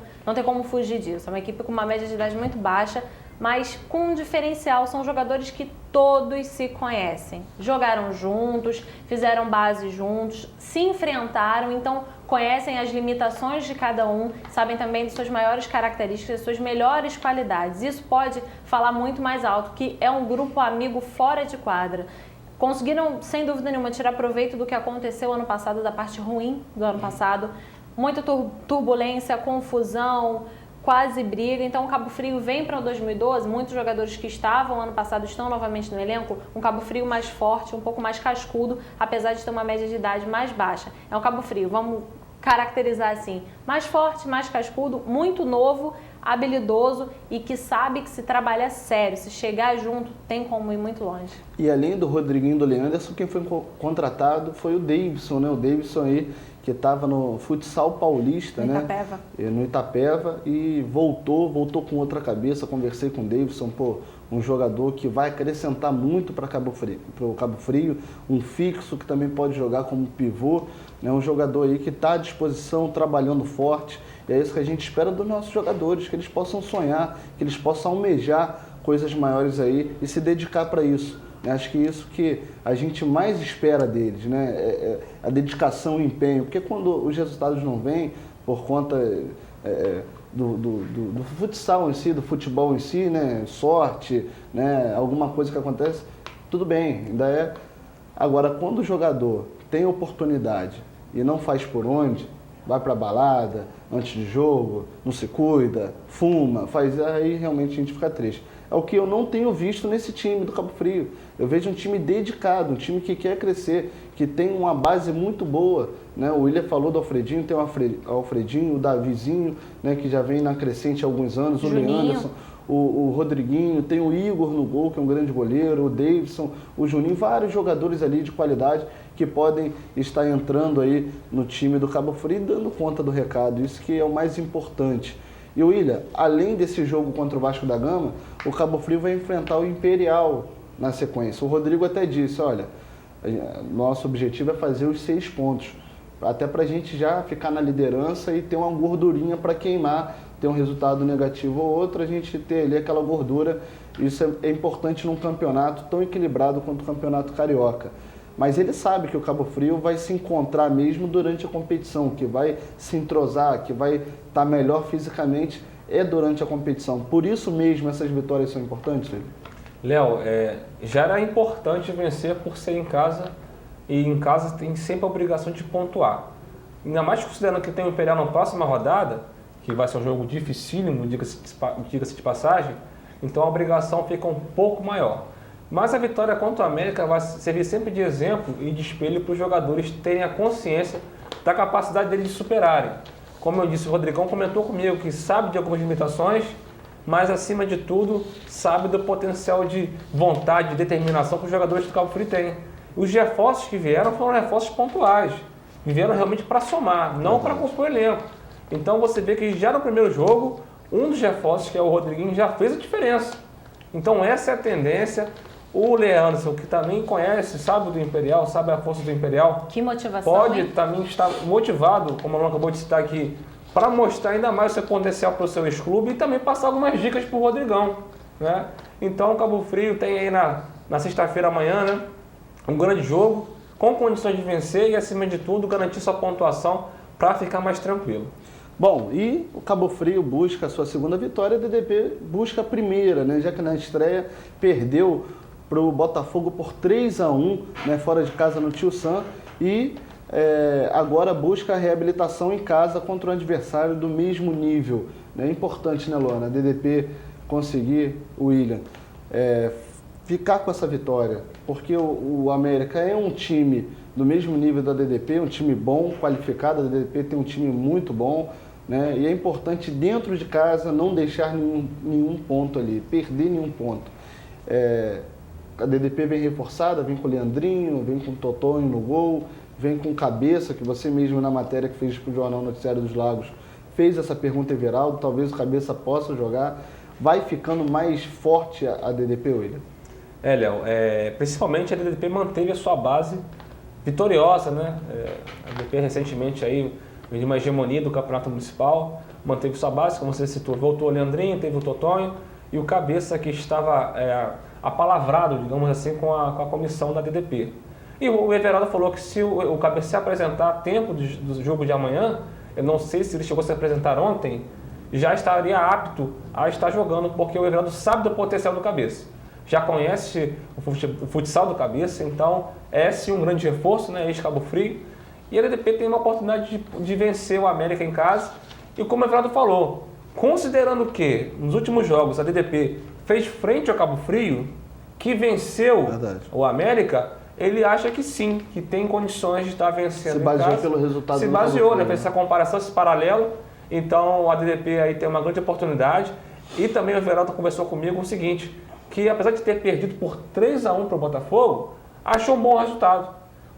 fugir disso. É uma equipe com uma média de idade muito baixa, mas com um diferencial, são jogadores que todos se conhecem. Jogaram juntos, fizeram base juntos, se enfrentaram, então conhecem as limitações de cada um, sabem também de suas maiores características, de suas melhores qualidades. Isso pode falar muito mais alto, que é um grupo amigo fora de quadra. Conseguiram, sem dúvida nenhuma, tirar proveito do que aconteceu ano passado, da parte ruim do ano passado. Muita turbulência, confusão, quase briga. Então o Cabo Frio vem para o 2012, muitos jogadores que estavam ano passado estão novamente no elenco, um Cabo Frio mais forte, um pouco mais cascudo, apesar de ter uma média de idade mais baixa. É um Cabo Frio, vamos caracterizar assim, mais forte, mais cascudo, muito novo, habilidoso e que sabe que se trabalha sério, se chegar junto, tem como ir muito longe. E além do Rodriguinho e do Leanderson, quem foi contratado foi o Davidson, né? O Davidson aí, que estava no futsal paulista, no né? Itapeva. No Itapeva, e voltou com outra cabeça. Conversei com o Davidson, um jogador que vai acrescentar muito para o Cabo Frio, um fixo que também pode jogar como pivô, né? Um jogador aí que está à disposição, trabalhando forte. E é isso que a gente espera dos nossos jogadores, que eles possam sonhar, que eles possam almejar coisas maiores aí e se dedicar para isso. Acho que isso que a gente mais espera deles, né? É a dedicação e o empenho, porque quando os resultados não vêm por conta do futsal em si, do futebol em si, né? Sorte, né? Alguma coisa que acontece, tudo bem, ainda é. Agora, quando o jogador tem oportunidade e não faz por onde, vai para balada antes de jogo, não se cuida, fuma, aí realmente a gente fica triste. É o que eu não tenho visto nesse time do Cabo Frio. Eu vejo um time dedicado, um time que quer crescer, que tem uma base muito boa, né? O William falou do Alfredinho, tem o Alfredinho, o Davizinho, né, que já vem na crescente há alguns anos, o Leanderson, o Rodriguinho, tem o Igor no gol, que é um grande goleiro, o Davidson, o Juninho, vários jogadores ali de qualidade que podem estar entrando aí no time do Cabo Frio e dando conta do recado. Isso que é o mais importante. E o William, além desse jogo contra o Vasco da Gama, o Cabo Frio vai enfrentar o Imperial na sequência. O Rodrigo até disse, olha, nosso objetivo é fazer os 6 pontos, até para a gente já ficar na liderança e ter uma gordurinha para queimar, ter um resultado negativo ou outro, a gente ter ali aquela gordura. Isso é importante num campeonato tão equilibrado quanto o Campeonato Carioca. Mas ele sabe que o Cabo Frio vai se encontrar mesmo durante a competição, que vai se entrosar, que vai estar melhor fisicamente durante a competição. Por isso mesmo essas vitórias são importantes, Felipe? Léo, já era importante vencer por ser em casa, e em casa tem sempre a obrigação de pontuar. Ainda mais considerando que tem o Imperial na próxima rodada, que vai ser um jogo dificílimo, diga-se de passagem, então a obrigação fica um pouco maior. Mas a vitória contra o América vai servir sempre de exemplo e de espelho para os jogadores terem a consciência da capacidade deles de superarem. Como eu disse, o Rodrigão comentou comigo que sabe de algumas limitações, mas acima de tudo sabe do potencial de vontade, de determinação que os jogadores do Cabo Frio têm. Os reforços que vieram foram reforços pontuais, vieram realmente para somar, não para compor elenco. Então você vê que já no primeiro jogo, um dos reforços, que é o Rodriguinho, já fez a diferença. Então essa é a tendência. O Leandro, que também conhece, sabe do Imperial, sabe a força do Imperial, Que motivação, pode hein? também estar motivado, como a Alana acabou de citar aqui, para mostrar ainda mais o seu potencial para o seu ex-clube e também passar algumas dicas para o Rodrigão, né? Então, o Cabo Frio tem aí na sexta-feira amanhã, né, um grande jogo, com condições de vencer e, acima de tudo, garantir sua pontuação para ficar mais tranquilo. Bom, e o Cabo Frio busca a sua segunda vitória, a DDP busca a primeira, né? Já que na estreia perdeu para o Botafogo por 3-1, né, fora de casa no Tio Sam, e agora busca a reabilitação em casa contra um adversário do mesmo nível. É importante, né, Luana, a DDP conseguir, o William, ficar com essa vitória, porque o América é um time do mesmo nível da DDP, um time bom, qualificado, a DDP tem um time muito bom, né, e é importante dentro de casa não deixar nenhum ponto ali, perder nenhum ponto. A DDP vem reforçada, vem com o Leandrinho, vem com o Totonho no gol, vem com o Cabeça, que você mesmo na matéria que fez para o Jornal Noticiário dos Lagos, fez essa pergunta, Everaldo, talvez o Cabeça possa jogar. Vai ficando mais forte a DDP, William? Léo, principalmente a DDP manteve a sua base vitoriosa, né? A DDP recentemente aí, de uma hegemonia do Campeonato Municipal, manteve sua base, como você citou, voltou o Leandrinho, teve o Totonho e o Cabeça que estava apalavrado, digamos assim, com a comissão da DDP. E o Everaldo falou que se o Cabeça se apresentar a tempo do jogo de amanhã, eu não sei se ele chegou a se apresentar ontem, já estaria apto a estar jogando, porque o Everaldo sabe do potencial do Cabeça. Já conhece o futsal do Cabeça, então é sim um grande reforço, né, ex-Cabo Frio. E a DDP tem uma oportunidade de vencer o América em casa. E como o Everaldo falou, considerando que nos últimos jogos a DDP fez frente ao Cabo Frio, que venceu o América, ele acha que sim, que tem condições de estar vencendo. Se baseou pelo resultado do Cabo Frio. Se baseou, né? Fez essa comparação, esse paralelo. Então a DDP aí tem uma grande oportunidade. E também o Everaldo conversou comigo o seguinte, que apesar de ter perdido por 3-1 para o Botafogo, achou um bom resultado.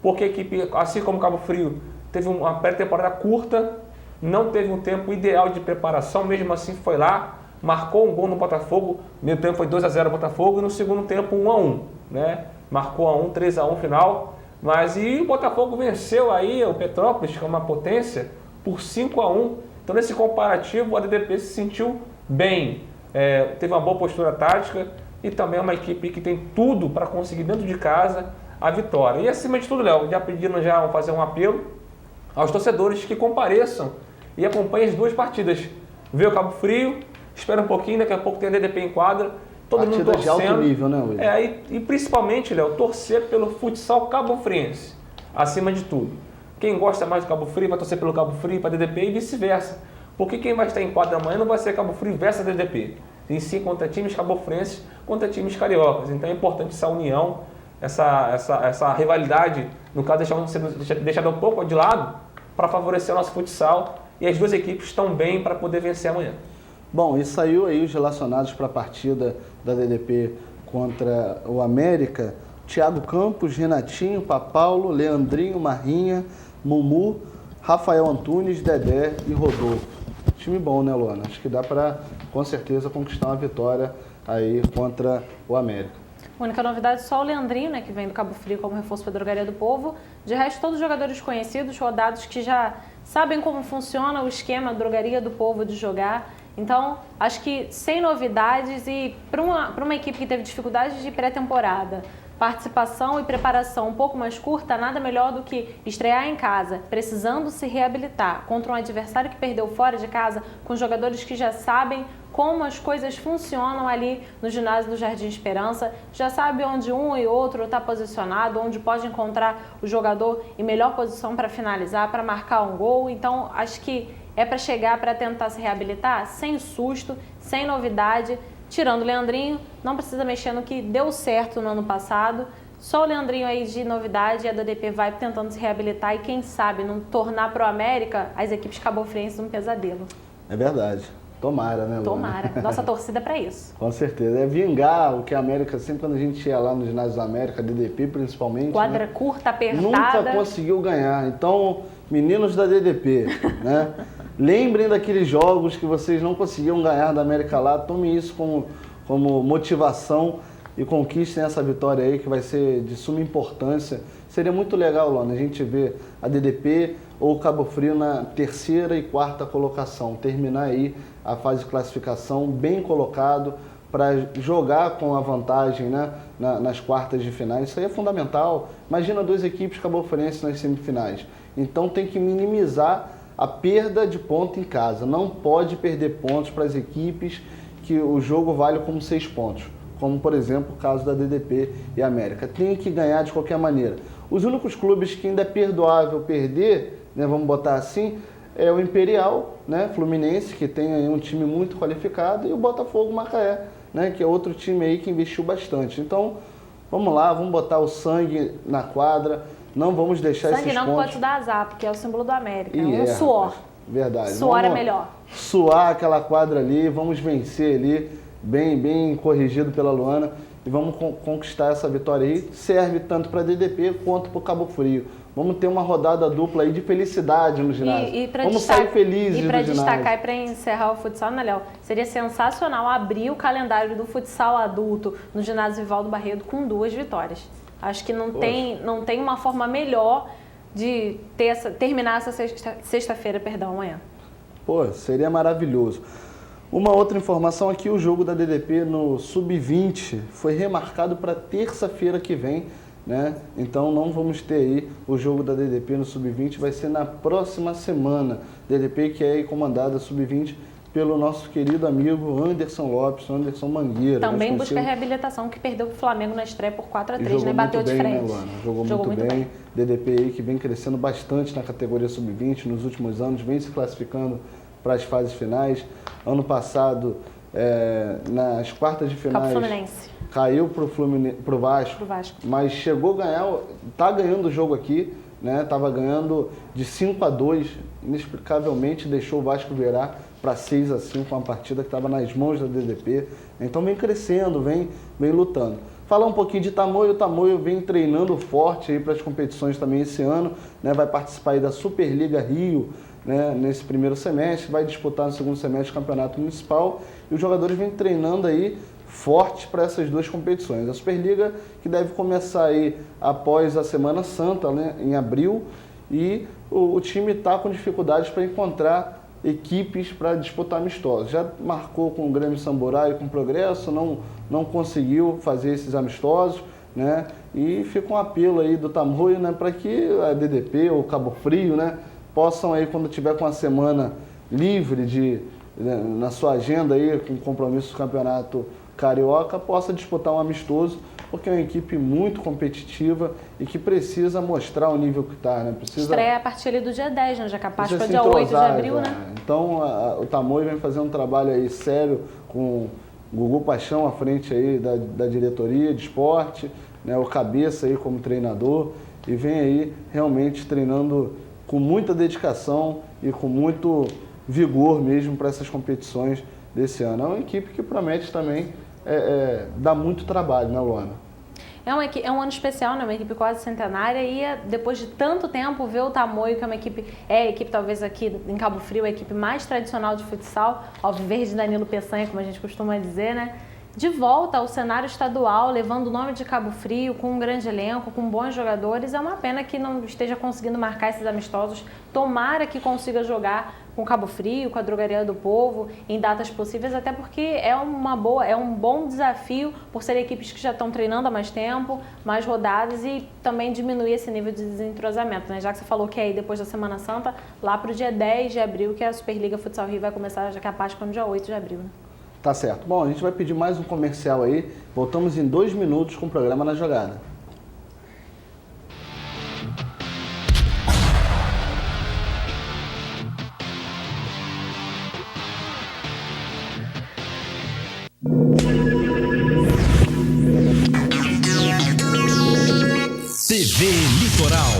Porque a equipe, assim como o Cabo Frio, teve uma pré-temporada curta, não teve um tempo ideal de preparação, mesmo assim foi lá, marcou um gol no Botafogo, no primeiro tempo foi 2-0 o Botafogo e no segundo tempo 1-1, né? Marcou 1, 3-1 final, mas e o Botafogo venceu aí o Petrópolis, que é uma potência, por 5-1. Então nesse comparativo a DDP se sentiu bem, teve uma boa postura tática e também é uma equipe que tem tudo para conseguir dentro de casa a vitória. E acima de tudo, Léo, já pedindo fazer um apelo aos torcedores que compareçam e acompanhem as duas partidas. Vê o Cabo Frio, espera um pouquinho, daqui a pouco tem a DDP em quadra, todo mundo torcendo. De alto nível, né, William? E principalmente, Léo, torcer pelo futsal cabo-friense, acima de tudo. Quem gosta mais do Cabo Frio vai torcer pelo Cabo Frio para a DDP e vice-versa. Porque quem vai estar em quadra amanhã não vai ser Cabo Frio versus a DDP. Em si, contra times cabo-frienses, contra times cariocas. Então é importante essa união, essa rivalidade, no caso, deixada um pouco de lado, para favorecer o nosso futsal. E as duas equipes estão bem para poder vencer amanhã. Bom, e saiu aí os relacionados para a partida da DDP contra o América. Thiago Campos, Renatinho, Papaulo, Leandrinho, Marrinha, Mumu, Rafael Antunes, Dedé e Rodolfo. Time bom, né, Luana? Acho que dá para, com certeza, conquistar uma vitória aí contra o América. A única novidade é só o Leandrinho, né, que vem do Cabo Frio como reforço para a Drogaria do Povo. De resto, todos os jogadores conhecidos, rodados, que já sabem como funciona o esquema Drogaria do Povo de jogar. Então, acho que sem novidades e para uma equipe que teve dificuldades de pré-temporada, participação e preparação um pouco mais curta, nada melhor do que estrear em casa, precisando se reabilitar contra um adversário que perdeu fora de casa, com jogadores que já sabem como as coisas funcionam ali no ginásio do Jardim Esperança, já sabe onde um e outro está posicionado, onde pode encontrar o jogador em melhor posição para finalizar, para marcar um gol. Então, acho que é para chegar, para tentar se reabilitar, sem susto, sem novidade. Tirando o Leandrinho, não precisa mexer no que deu certo no ano passado. Só o Leandrinho aí de novidade, e a DDP vai tentando se reabilitar e quem sabe não tornar para o América as equipes cabofrienses um pesadelo. É verdade. Tomara, né, Luana? Tomara. Nossa torcida é para isso. Com certeza. É vingar o que a América, sempre quando a gente ia lá no ginásio da América, DDP principalmente, quadra, né, curta, apertada. Nunca conseguiu ganhar. Então, meninos da DDP, né? Lembrem daqueles jogos que vocês não conseguiam ganhar da América lá, tomem isso como motivação e conquistem essa vitória aí, que vai ser de suma importância. Seria muito legal, Luana, a gente ver a DDP ou o Cabo Frio na terceira e quarta colocação, terminar aí a fase de classificação bem colocado para jogar com a vantagem, né, nas quartas de finais. Isso aí é fundamental. Imagina 2 equipes cabofrienses nas semifinais. Então tem que minimizar a perda de ponto em casa. Não pode perder pontos para as equipes que o jogo vale como 6 pontos. Como, por exemplo, o caso da DDP e América. Tem que ganhar de qualquer maneira. Os únicos clubes que ainda é perdoável perder, né, vamos botar assim, é o Imperial, né, Fluminense, que tem aí um time muito qualificado, e o Botafogo Macaé, né, que é outro time aí que investiu bastante. Então, vamos lá, vamos botar o sangue na quadra, não vamos deixar esses pontos... Sangue não pode dar azar, porque é o símbolo do América, é suor. Verdade. Suor é melhor. Suar aquela quadra ali, vamos vencer ali, bem corrigido pela Luana, e vamos conquistar essa vitória aí. Serve tanto para a DDP quanto para o Cabo Frio. Vamos ter uma rodada dupla aí de felicidade no ginásio. Vamos sair felizes do ginásio. E para destacar e para encerrar o futsal, né, Léo? Seria sensacional abrir o calendário do futsal adulto no ginásio Vivaldo Barreto com 2 vitórias. Acho que não tem uma forma melhor de terminar essa sexta-feira, amanhã. Pô, seria maravilhoso. Uma outra informação aqui, o jogo da DDP no Sub-20 foi remarcado para terça-feira que vem, né? Então não vamos ter aí o jogo da DDP no Sub-20, vai ser na próxima semana. DDP que é comandada Sub-20 pelo nosso querido amigo Anderson Lopes, Anderson Mangueira. Também busca reabilitação, que perdeu o Flamengo na estreia por 4-3, né? Bateu de frente. Né, Luana? Jogou muito bem. DDP aí que vem crescendo bastante na categoria Sub-20 nos últimos anos, vem se classificando para as fases finais. Ano passado, nas quartas de finais, caiu para o Vasco, mas chegou a ganhar, está ganhando o jogo aqui, né? Estava ganhando de 5-2, inexplicavelmente deixou o Vasco virar para 6-5, uma partida que estava nas mãos da DDP. Então vem crescendo, vem lutando. Falar um pouquinho de Tamoio. O Tamoio vem treinando forte aí para as competições também esse ano, né? Vai participar aí da Superliga Rio, né, nesse primeiro semestre, vai disputar no segundo semestre o campeonato municipal, e os jogadores vêm treinando aí forte para essas 2 competições. A Superliga, que deve começar aí após a Semana Santa, né, em abril, e o time está com dificuldades para encontrar equipes para disputar amistosos. Já marcou com o Grêmio Samurai, com o Progresso, não conseguiu fazer esses amistosos, né, e fica um apelo aí do Tamoio, né, para que a DDP ou Cabo Frio, né, possam aí, quando tiver com a semana livre na sua agenda aí, com compromisso do Campeonato Carioca, possa disputar um amistoso, porque é uma equipe muito competitiva e que precisa mostrar o nível que está, né? Estreia a partir ali do dia 10, né? Já capaz para dia 8 de abril, né? Então, o Tamoio vem fazendo um trabalho aí sério com o Gugu Paixão à frente aí da diretoria de esporte, né? O Cabeça aí como treinador, e vem aí realmente treinando com muita dedicação e com muito vigor mesmo para essas competições desse ano. É uma equipe que promete também dar muito trabalho, né, Luana? É um ano especial, né? Uma equipe quase centenária, e depois de tanto tempo ver o Tamoio, que é uma equipe, a equipe talvez aqui em Cabo Frio, a equipe mais tradicional de futsal, Alviverde Danilo Peçanha, como a gente costuma dizer, né? De volta ao cenário estadual, levando o nome de Cabo Frio, com um grande elenco, com bons jogadores. É uma pena que não esteja conseguindo marcar esses amistosos. Tomara que consiga jogar com Cabo Frio, com a Drogaria do Povo, em datas possíveis, até porque é um bom desafio, por serem equipes que já estão treinando há mais tempo, mais rodadas, e também diminuir esse nível de desentrosamento, né? Já que você falou que é aí depois da Semana Santa, lá para o dia 10 de abril, que a Superliga Futsal Rio vai começar, já capaz para o dia 8 de abril, né? Tá certo. Bom, a gente vai pedir mais um comercial aí. Voltamos em 2 minutos com o programa Na Jogada. TV Litoral.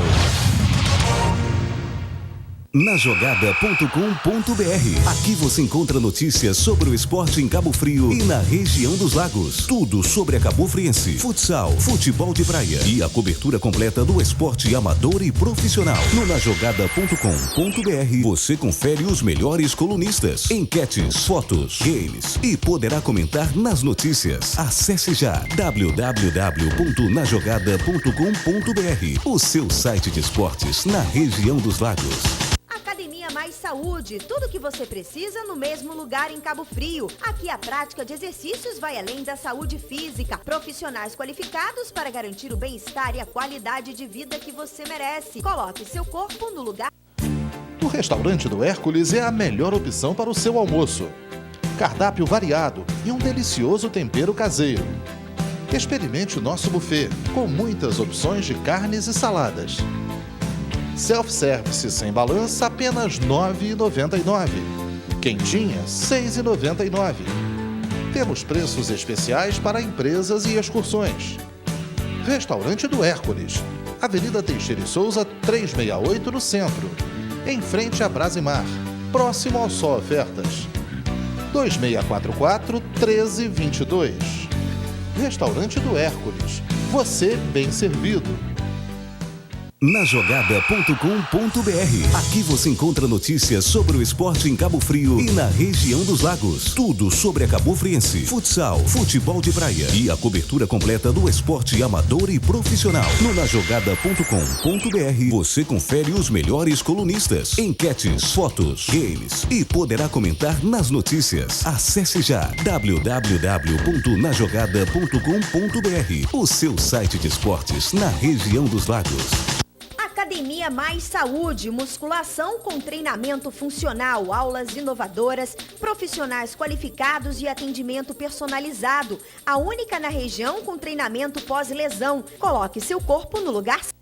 najogada.com.br. Aqui você encontra notícias sobre o esporte em Cabo Frio e na região dos lagos. Tudo sobre a cabofriense, futsal, futebol de praia e a cobertura completa do esporte amador e profissional. No najogada.com.br você confere os melhores colunistas, enquetes, fotos, games e poderá comentar nas notícias. Acesse já www.najogada.com.br, o seu site de esportes na região dos lagos. Academia Mais Saúde, tudo o que você precisa no mesmo lugar em Cabo Frio. Aqui a prática de exercícios vai além da saúde física. Profissionais qualificados para garantir o bem-estar e a qualidade de vida que você merece. Coloque seu corpo no lugar. O restaurante do Hércules é a melhor opção para o seu almoço. Cardápio variado e um delicioso tempero caseiro. Experimente o nosso buffet, com muitas opções de carnes e saladas. Self-service sem balança, apenas R$ 9,99. Quentinha, R$ 6,99. Temos preços especiais para empresas e excursões. Restaurante do Hércules, Avenida Teixeira e Souza, 368, no centro. Em frente à Brasimar, próximo ao Só Ofertas. 2644-1322. Restaurante do Hércules, você bem servido. Najogada.com.br. Aqui você encontra notícias sobre o esporte em Cabo Frio e na região dos lagos. Tudo sobre a cabofriense, futsal, futebol de praia e a cobertura completa do esporte amador e profissional. No najogada.com.br você confere os melhores colunistas, enquetes, fotos, games e poderá comentar nas notícias. Acesse já www.najogada.com.br, o seu site de esportes na região dos lagos. Academia Mais Saúde, musculação com treinamento funcional, aulas inovadoras, profissionais qualificados e atendimento personalizado. A única na região com treinamento pós-lesão. Coloque seu corpo no lugar certo.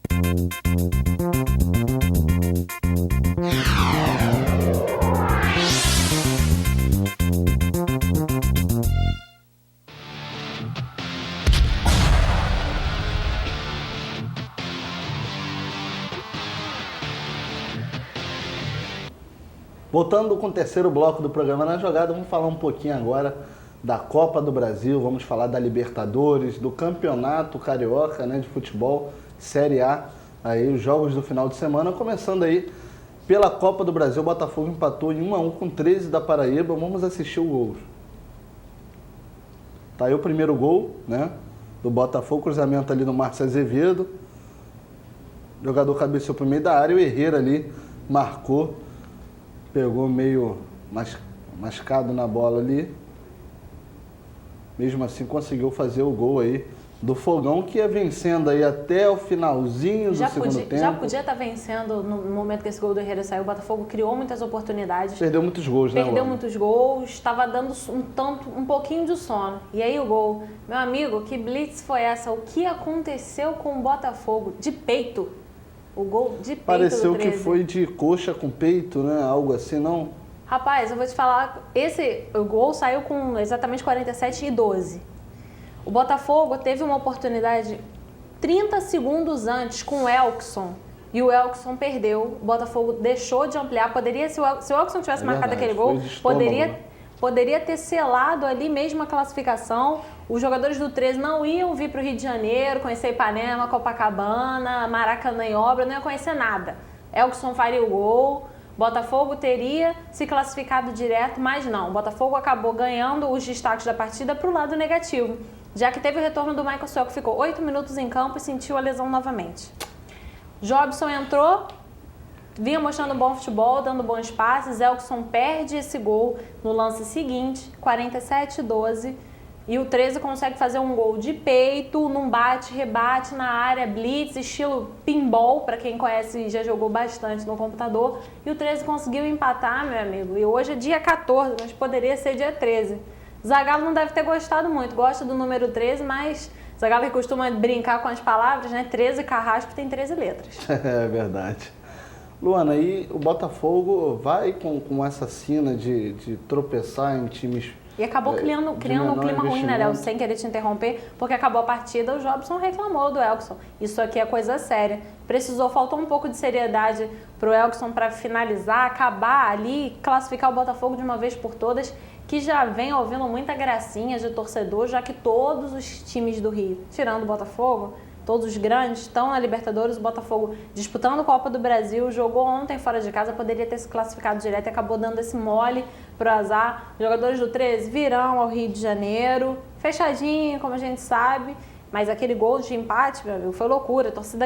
Voltando com o terceiro bloco do programa Na Jogada, vamos falar um pouquinho agora da Copa do Brasil, vamos falar da Libertadores, do Campeonato Carioca, né, de futebol, Série A, aí os jogos do final de semana, começando aí pela Copa do Brasil. O Botafogo empatou em 1-1 com 13 da Paraíba. Vamos assistir o gol. Tá aí o primeiro gol, né, do Botafogo, cruzamento ali no Márcio Azevedo, o jogador cabeceou pro meio da área, o Herrera ali marcou, pegou meio mascado na bola ali. Mesmo assim conseguiu fazer o gol aí do Fogão, que ia vencendo aí até o finalzinho do segundo tempo. Já podia estar vencendo no momento que esse gol do Herrera saiu. O Botafogo criou muitas oportunidades. Perdeu muitos gols, né? Perdeu muitos gols, estava dando um pouquinho de sono. E aí o gol. Meu amigo, que blitz foi essa? O que aconteceu com o Botafogo? De peito. O gol de peito Pareceu do 13. que foi de coxa com peito, né? Algo assim, não? Rapaz, eu vou te falar, o gol saiu com exatamente 47:12. O Botafogo teve uma oportunidade 30 segundos antes com o Elkson e o Elkson perdeu. O Botafogo deixou de ampliar. Poderia, se o Elkson tivesse marcado aquele gol, poderia ter selado ali mesmo a classificação. Os jogadores do 13 não iam vir para o Rio de Janeiro, conhecer Ipanema, Copacabana, Maracanã em obra, não ia conhecer nada. Elkson faria o gol. Botafogo teria se classificado direto, mas não. O Botafogo acabou ganhando os destaques da partida para o lado negativo, já que teve o retorno do Michael Suel, que ficou 8 minutos em campo e sentiu a lesão novamente. Jobson entrou, vinha mostrando bom futebol, dando bons passes. Elkson perde esse gol no lance seguinte, 47:12. E o 13 consegue fazer um gol de peito, num bate-rebate na área, blitz, estilo pinball, para quem conhece e já jogou bastante no computador. E o 13 conseguiu empatar, meu amigo. E hoje é dia 14, mas poderia ser dia 13. Zagallo não deve ter gostado muito, gosta do número 13, mas Zagallo que costuma brincar com as palavras, né? 13 Carrasco tem 13 letras. É verdade. Luana, aí o Botafogo vai com essa sina de tropeçar em times E acabou criando um clima ruim, né, Léo? Sem querer te interromper, porque acabou a partida, o Jobson reclamou do Elkson. Isso aqui é coisa séria. Faltou um pouco de seriedade pro Elkson para finalizar, acabar ali, classificar o Botafogo de uma vez por todas, que já vem ouvindo muita gracinha de torcedor, já que todos os times do Rio, tirando o Botafogo, todos os grandes estão na Libertadores, o Botafogo disputando a Copa do Brasil, jogou ontem fora de casa, poderia ter se classificado direto e acabou dando esse mole pro azar. Os jogadores do 13 virão ao Rio de Janeiro, fechadinho, como a gente sabe, mas aquele gol de empate, meu amigo, foi loucura. A torcida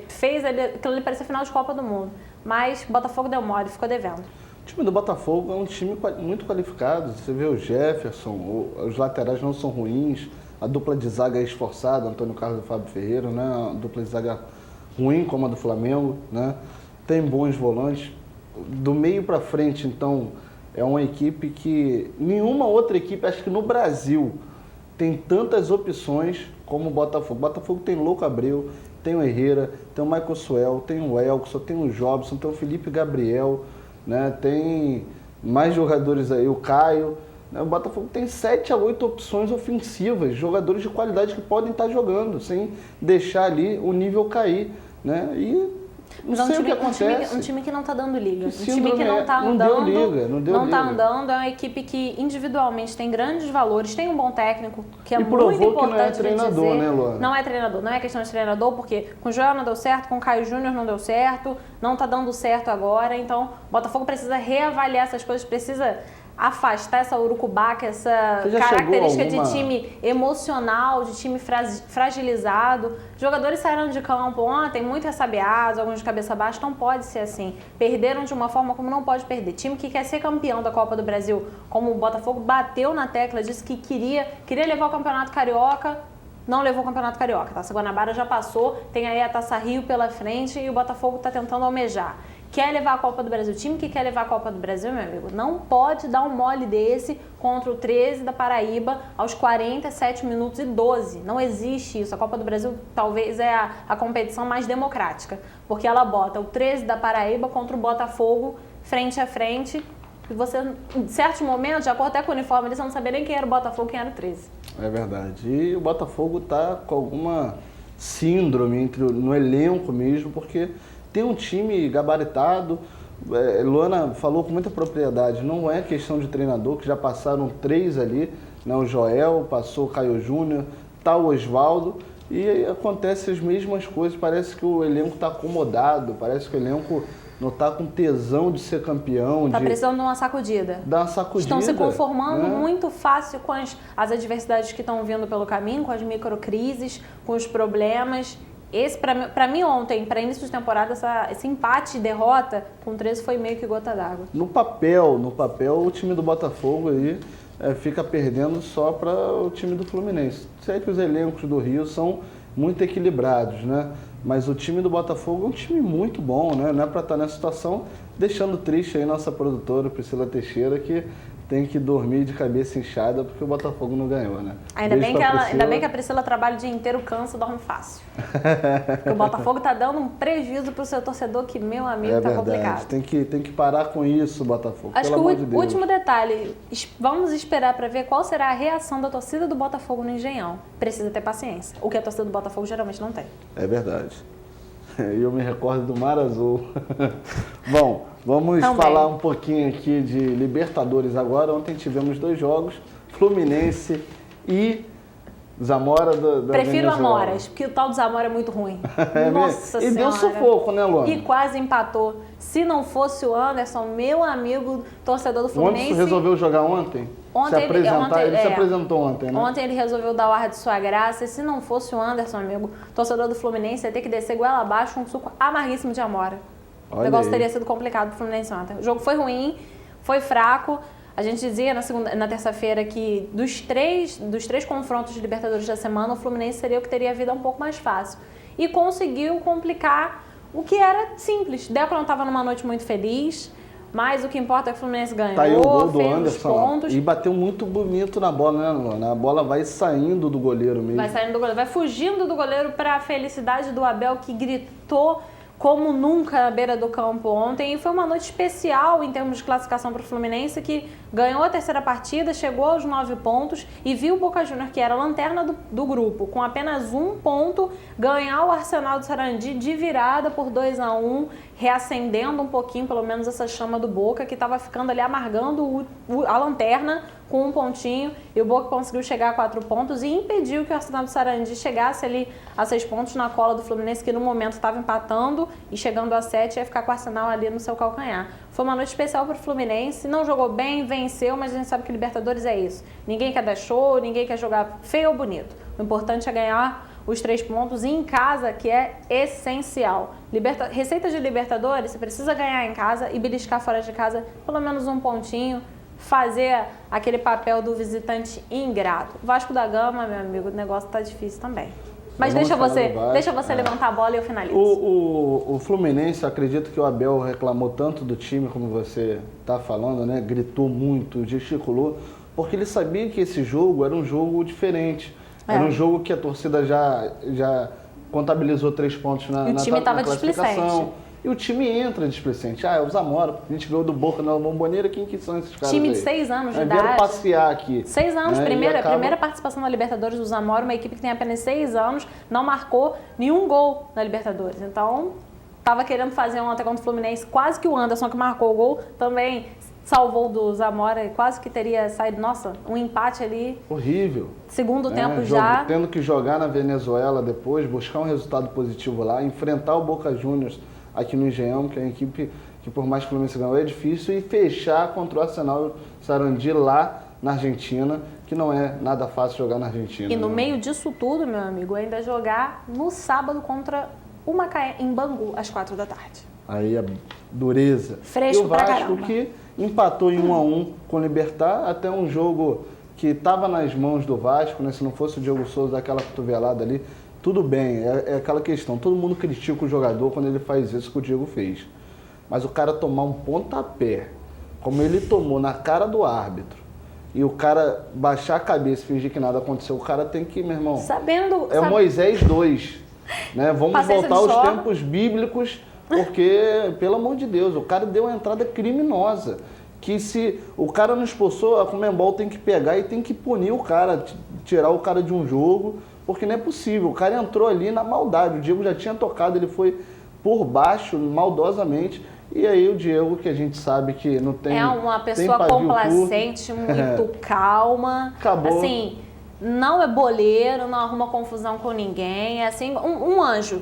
fez aquilo ali parecer final de Copa do Mundo, mas o Botafogo deu mole, ficou devendo. O time do Botafogo é um time muito qualificado, você vê o Jefferson, os laterais não são ruins, a dupla de zaga é esforçada, Antônio Carlos e Fábio Ferreira, né? A dupla de zaga ruim como a do Flamengo, né? Tem bons volantes. Do meio para frente, então, é uma equipe que nenhuma outra equipe, acho que no Brasil, tem tantas opções como o Botafogo. O Botafogo tem o Louco Abreu, tem o Herrera, tem o Michael Suel, tem o Elkson, tem o Jobson, tem o Felipe Gabriel, né? Tem mais jogadores aí, o Caio. O Botafogo tem 7 a 8 opções ofensivas, jogadores de qualidade que podem estar jogando, sem deixar ali o nível cair, né? E não sei o que acontece. Um time que não está dando liga. Um time time que não está andando. Não deu liga, não deu liga. Não está andando, é uma equipe que individualmente tem grandes valores, tem um bom técnico, que é e muito importante que não é treinador, dizer. né, Luana? Não é treinador, não é questão de treinador, porque com o Joel não deu certo, com o Caio Júnior não deu certo, não está dando certo agora, então o Botafogo precisa reavaliar essas coisas, precisa afastar essa urucubaca, essa característica de time emocional, de time fragilizado. Jogadores saíram de campo ontem muito ressabiados, alguns de cabeça baixa, não pode ser assim. Perderam de uma forma como não pode perder. Time que quer ser campeão da Copa do Brasil, como o Botafogo bateu na tecla, disse que queria levar o Campeonato Carioca, não levou o Campeonato Carioca. A Taça Guanabara já passou, tem aí a Taça Rio pela frente e o Botafogo está tentando almejar. Quer levar a Copa do Brasil, o time que quer levar a Copa do Brasil, meu amigo, não pode dar um mole desse contra o 13 da Paraíba aos 47 minutos e 12. Não existe isso. A Copa do Brasil talvez é a competição mais democrática, porque ela bota o 13 da Paraíba contra o Botafogo frente a frente. E você, em certos momentos, de acordo até com o uniforme, você não sabia nem quem era o Botafogo e quem era o 13. É verdade. E o Botafogo está com alguma síndrome no elenco mesmo, porque tem um time gabaritado. Luana falou com muita propriedade, não é questão de treinador, que já passaram 3 ali, né? O Joel, passou o Caio Júnior, tá o Osvaldo, e aí acontece as mesmas coisas, parece que o elenco está acomodado, parece que o elenco não está com tesão de ser campeão. Está precisando de uma sacudida. Dar uma sacudida. Estão se conformando muito fácil com as adversidades que estão vindo pelo caminho, com as microcrises, com os problemas. Esse, para mim ontem, para início de temporada, esse empate e derrota com o 13 foi meio que gota d'água. No papel, o time do Botafogo aí fica perdendo só para o time do Fluminense. Sei que os elencos do Rio são muito equilibrados, né? Mas o time do Botafogo é um time muito bom, né? Não é para estar nessa situação, deixando triste aí nossa produtora Priscila Teixeira, que tem que dormir de cabeça inchada porque o Botafogo não ganhou, né? Ainda bem que a Priscila trabalha o dia inteiro, cansa, dorme fácil. Porque o Botafogo tá dando um prejuízo pro seu torcedor que, meu amigo, tá complicado. Tem que parar com isso, Botafogo. Acho que o último detalhe, vamos esperar para ver qual será a reação da torcida do Botafogo no Engenhão. Precisa ter paciência, o que a torcida do Botafogo geralmente não tem. É verdade. Eu me recordo do Mar Azul. Bom, vamos falar um pouquinho aqui de Libertadores agora. Ontem tivemos 2 jogos, Fluminense e Zamora da Prefiro Venezuela. Amoras, porque o tal do Zamora é muito ruim. Nossa Senhora. E deu sufoco, né, Luana? E quase empatou. Se não fosse o Anderson, meu amigo torcedor do Fluminense... O Anderson resolveu jogar ontem? Ele se apresentou ontem, né? Ontem ele resolveu dar o ar de sua graça. E se não fosse o Anderson, amigo, torcedor do Fluminense, ia ter que descer goela abaixo com um suco amarguíssimo de Amora. O negócio teria sido complicado pro Fluminense ontem. O jogo foi ruim, foi fraco. A gente dizia na terça-feira que dos três confrontos de Libertadores da semana, o Fluminense seria o que teria a vida um pouco mais fácil. E conseguiu complicar o que era simples. Deco não estava numa noite muito feliz, mas o que importa é que o Fluminense ganhou, tá aí o gol do fez Anderson, os pontos. E bateu muito bonito na bola, né, Luana? A bola vai saindo do goleiro mesmo. Vai saindo do goleiro, vai fugindo do goleiro para a felicidade do Abel, que gritou como nunca à beira do campo ontem, e foi uma noite especial em termos de classificação para o Fluminense, que ganhou a terceira partida, chegou aos 9 pontos e viu o Boca Juniors, que era a lanterna do grupo, com apenas 1 ponto, ganhar o Arsenal do Sarandi de virada por 2-1, reacendendo um pouquinho, pelo menos, essa chama do Boca, que estava ficando ali amargando a lanterna com 1 pontinho, e o Boca conseguiu chegar a 4 pontos e impediu que o Arsenal do Sarandi chegasse ali a 6 pontos na cola do Fluminense, que no momento estava empatando e chegando a 7, ia ficar com o Arsenal ali no seu calcanhar. Foi uma noite especial para o Fluminense, não jogou bem, venceu, mas a gente sabe que Libertadores é isso. Ninguém quer dar show, ninguém quer jogar feio ou bonito. O importante é ganhar os 3 pontos e em casa, que é essencial. Receita de Libertadores, você precisa ganhar em casa e beliscar fora de casa pelo menos 1 pontinho, fazer aquele papel do visitante ingrato. Vasco da Gama, meu amigo, o negócio tá difícil também. Mas deixa você levantar a bola e eu finalizo. O Fluminense, acredito que o Abel reclamou tanto do time, como você está falando, né? Gritou muito, gesticulou, porque ele sabia que esse jogo era um jogo diferente. Era um jogo que a torcida já contabilizou 3 pontos na classificação. E o time entra displicente. É o Zamora, a gente ganhou do Boca na Bombonera, quem que são esses caras time aí? De 6 anos de vieram idade. Passear aqui. 6 anos, né? primeira participação na Libertadores do Zamora, uma equipe que tem apenas 6 anos, não marcou nenhum gol na Libertadores. Então, estava querendo fazer ontem contra o Fluminense, quase que o Anderson, que marcou o gol, também salvou do Zamora, quase que teria saído, nossa, um empate ali. Horrível. Segundo tempo já. Tendo que jogar na Venezuela depois, buscar um resultado positivo lá, enfrentar o Boca Juniors aqui no Engenhão, que é uma equipe que por mais que o Fluminense ganhou é difícil, e fechar contra o Arsenal Sarandi lá na Argentina, que não é nada fácil jogar na Argentina. E no meio disso tudo, meu amigo, ainda jogar no sábado contra o Macaé, em Bangu, às 4 da tarde. Aí a dureza. Fresco e o pra Vasco caramba. Que empatou em 1-1 com o Libertad, até um jogo que estava nas mãos do Vasco, né? Se não fosse o Diego Souza daquela cotovelada ali, tudo bem, é aquela questão, todo mundo critica o jogador quando ele faz isso que o Diego fez. Mas o cara tomar um pontapé, como ele tomou na cara do árbitro, e o cara baixar a cabeça e fingir que nada aconteceu, o cara tem que, meu irmão, Moisés 2, né? Vamos Paciência voltar aos de tempos bíblicos, porque, pelo amor de Deus, o cara deu uma entrada criminosa. Que se o cara não expulsou, a Conmebol tem que pegar e tem que punir o cara, tirar o cara de um jogo, porque não é possível. O cara entrou ali na maldade, o Diego já tinha tocado, ele foi por baixo, maldosamente, e aí o Diego, que a gente sabe que não tem... É uma pessoa complacente, muito calma, Acabou. Assim, não é boleiro, não arruma confusão com ninguém, é assim, um anjo.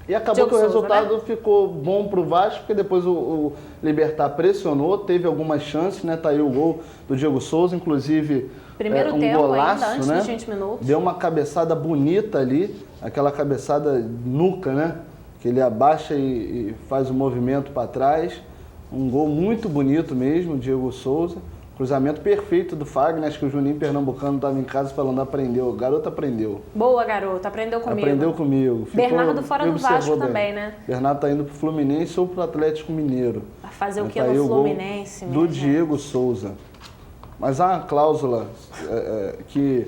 E acabou Diego que o Souza, resultado né? ficou bom pro Vasco, porque depois o Libertad pressionou, teve algumas chances, né? Tá aí o gol do Diego Souza, inclusive Primeiro um tempo golaço, ainda, antes né? dos 20 minutos. Deu uma cabeçada bonita ali, aquela cabeçada nuca, né? Que ele abaixa e faz o movimento para trás. Um gol muito bonito mesmo, Diego Souza. Cruzamento perfeito do Fagner, acho que o Juninho Pernambucano estava em casa falando, aprendeu. O garoto aprendeu. Boa, garota, aprendeu comigo. Aprendeu comigo. Bernardo fora do Vasco também, né? Bernardo tá indo pro Fluminense ou pro Atlético Mineiro. Vai fazer o que Tá aí no gol Fluminense, do minha Diego Souza. Mas há uma cláusula que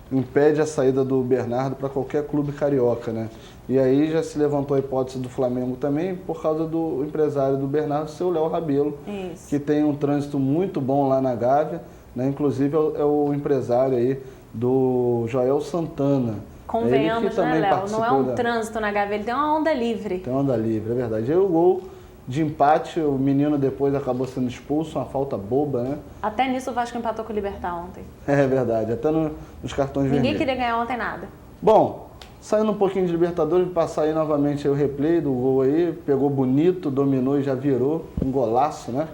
impede a saída do Bernardo para qualquer clube carioca, né? E aí já se levantou a hipótese do Flamengo também por causa do empresário do Bernardo, seu Léo Rabelo, Isso. que tem um trânsito muito bom lá na Gávea, né? Inclusive é o empresário aí do Joel Santana. Convenhamos, ele que também né, Léo? Não é um participou trânsito na Gávea, ele tem uma onda livre. Tem onda livre, é verdade. Aí o gol de empate, o menino depois acabou sendo expulso, uma falta boba, né? Até nisso o Vasco empatou com o Libertad ontem. É verdade, até nos cartões vermelhos. Ninguém queria ganhar ontem nada. Bom, saindo um pouquinho de Libertadores, passar aí novamente aí o replay do gol aí, pegou bonito, dominou e já virou, um golaço, né?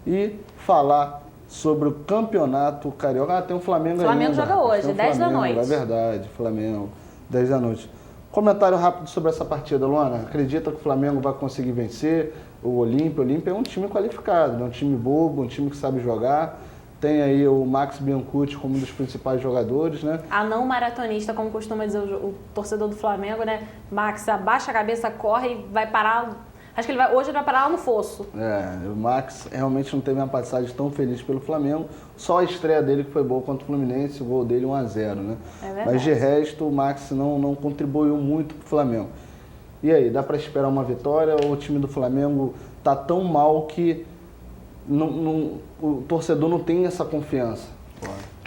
E falar sobre o campeonato carioca. Ah, tem um Flamengo aí. Flamengo ainda. joga hoje, Tem um 10 da Flamengo, noite. É verdade, Flamengo, 10 da noite. Comentário rápido sobre essa partida, Luana. Acredita que o Flamengo vai conseguir vencer o Olímpia? O Olímpia é um time qualificado, é um time bobo, um time que sabe jogar. Tem aí o Max Biancucci como um dos principais jogadores, né? A não maratonista, como costuma dizer o torcedor do Flamengo, né? Max abaixa a cabeça, corre e vai parar. Acho que hoje ele vai parar lá no fosso. O Max realmente não teve uma passagem tão feliz pelo Flamengo. Só a estreia dele que foi boa contra o Fluminense, o gol dele 1-0, né? É verdade. Mas de resto, o Max não contribuiu muito para o Flamengo. E aí, dá para esperar uma vitória ou o time do Flamengo tá tão mal que o torcedor não tem essa confiança?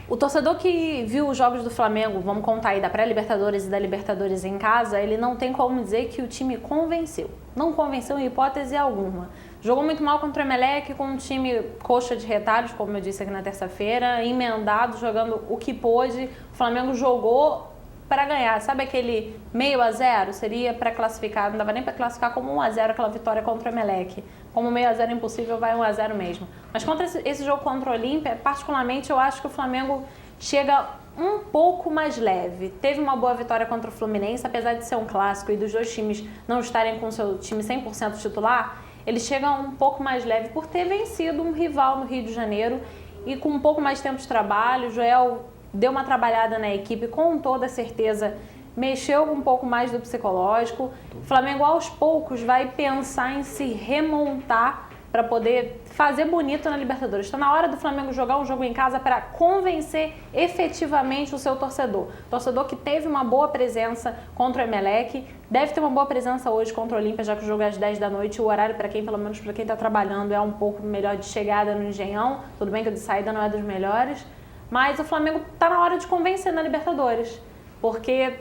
O torcedor que viu os jogos do Flamengo, vamos contar aí da pré-Libertadores e da Libertadores em casa, ele não tem como dizer que o time convenceu. Não convenceu em hipótese alguma. Jogou muito mal contra o Emelec, com um time coxa de retalhos, como eu disse aqui na terça-feira, emendado, jogando o que pôde. O Flamengo jogou para ganhar. Sabe aquele meio a zero? Seria para classificar, não dava nem para classificar como 1-0 aquela vitória contra o Emelec. Como meio a zero impossível, vai 1-0 mesmo. Mas contra esse jogo contra o Olímpia, particularmente eu acho que o Flamengo chega um pouco mais leve. Teve uma boa vitória contra o Fluminense, apesar de ser um clássico e dos dois times não estarem com o seu time 100% titular, ele chega um pouco mais leve por ter vencido um rival no Rio de Janeiro e com um pouco mais de tempo de trabalho. O Joel deu uma trabalhada na equipe, com toda certeza mexeu um pouco mais do psicológico. O Flamengo aos poucos vai pensar em se remontar para poder fazer bonito na Libertadores. Está na hora do Flamengo jogar um jogo em casa para convencer efetivamente o seu torcedor. Torcedor que teve uma boa presença contra o Emelec, deve ter uma boa presença hoje contra o Olímpia, já que o jogo é às 10 da noite. O horário, para quem, pelo menos para quem está trabalhando, é um pouco melhor de chegada no Engenhão. Tudo bem que o de saída não é dos melhores, mas o Flamengo está na hora de convencer na Libertadores, porque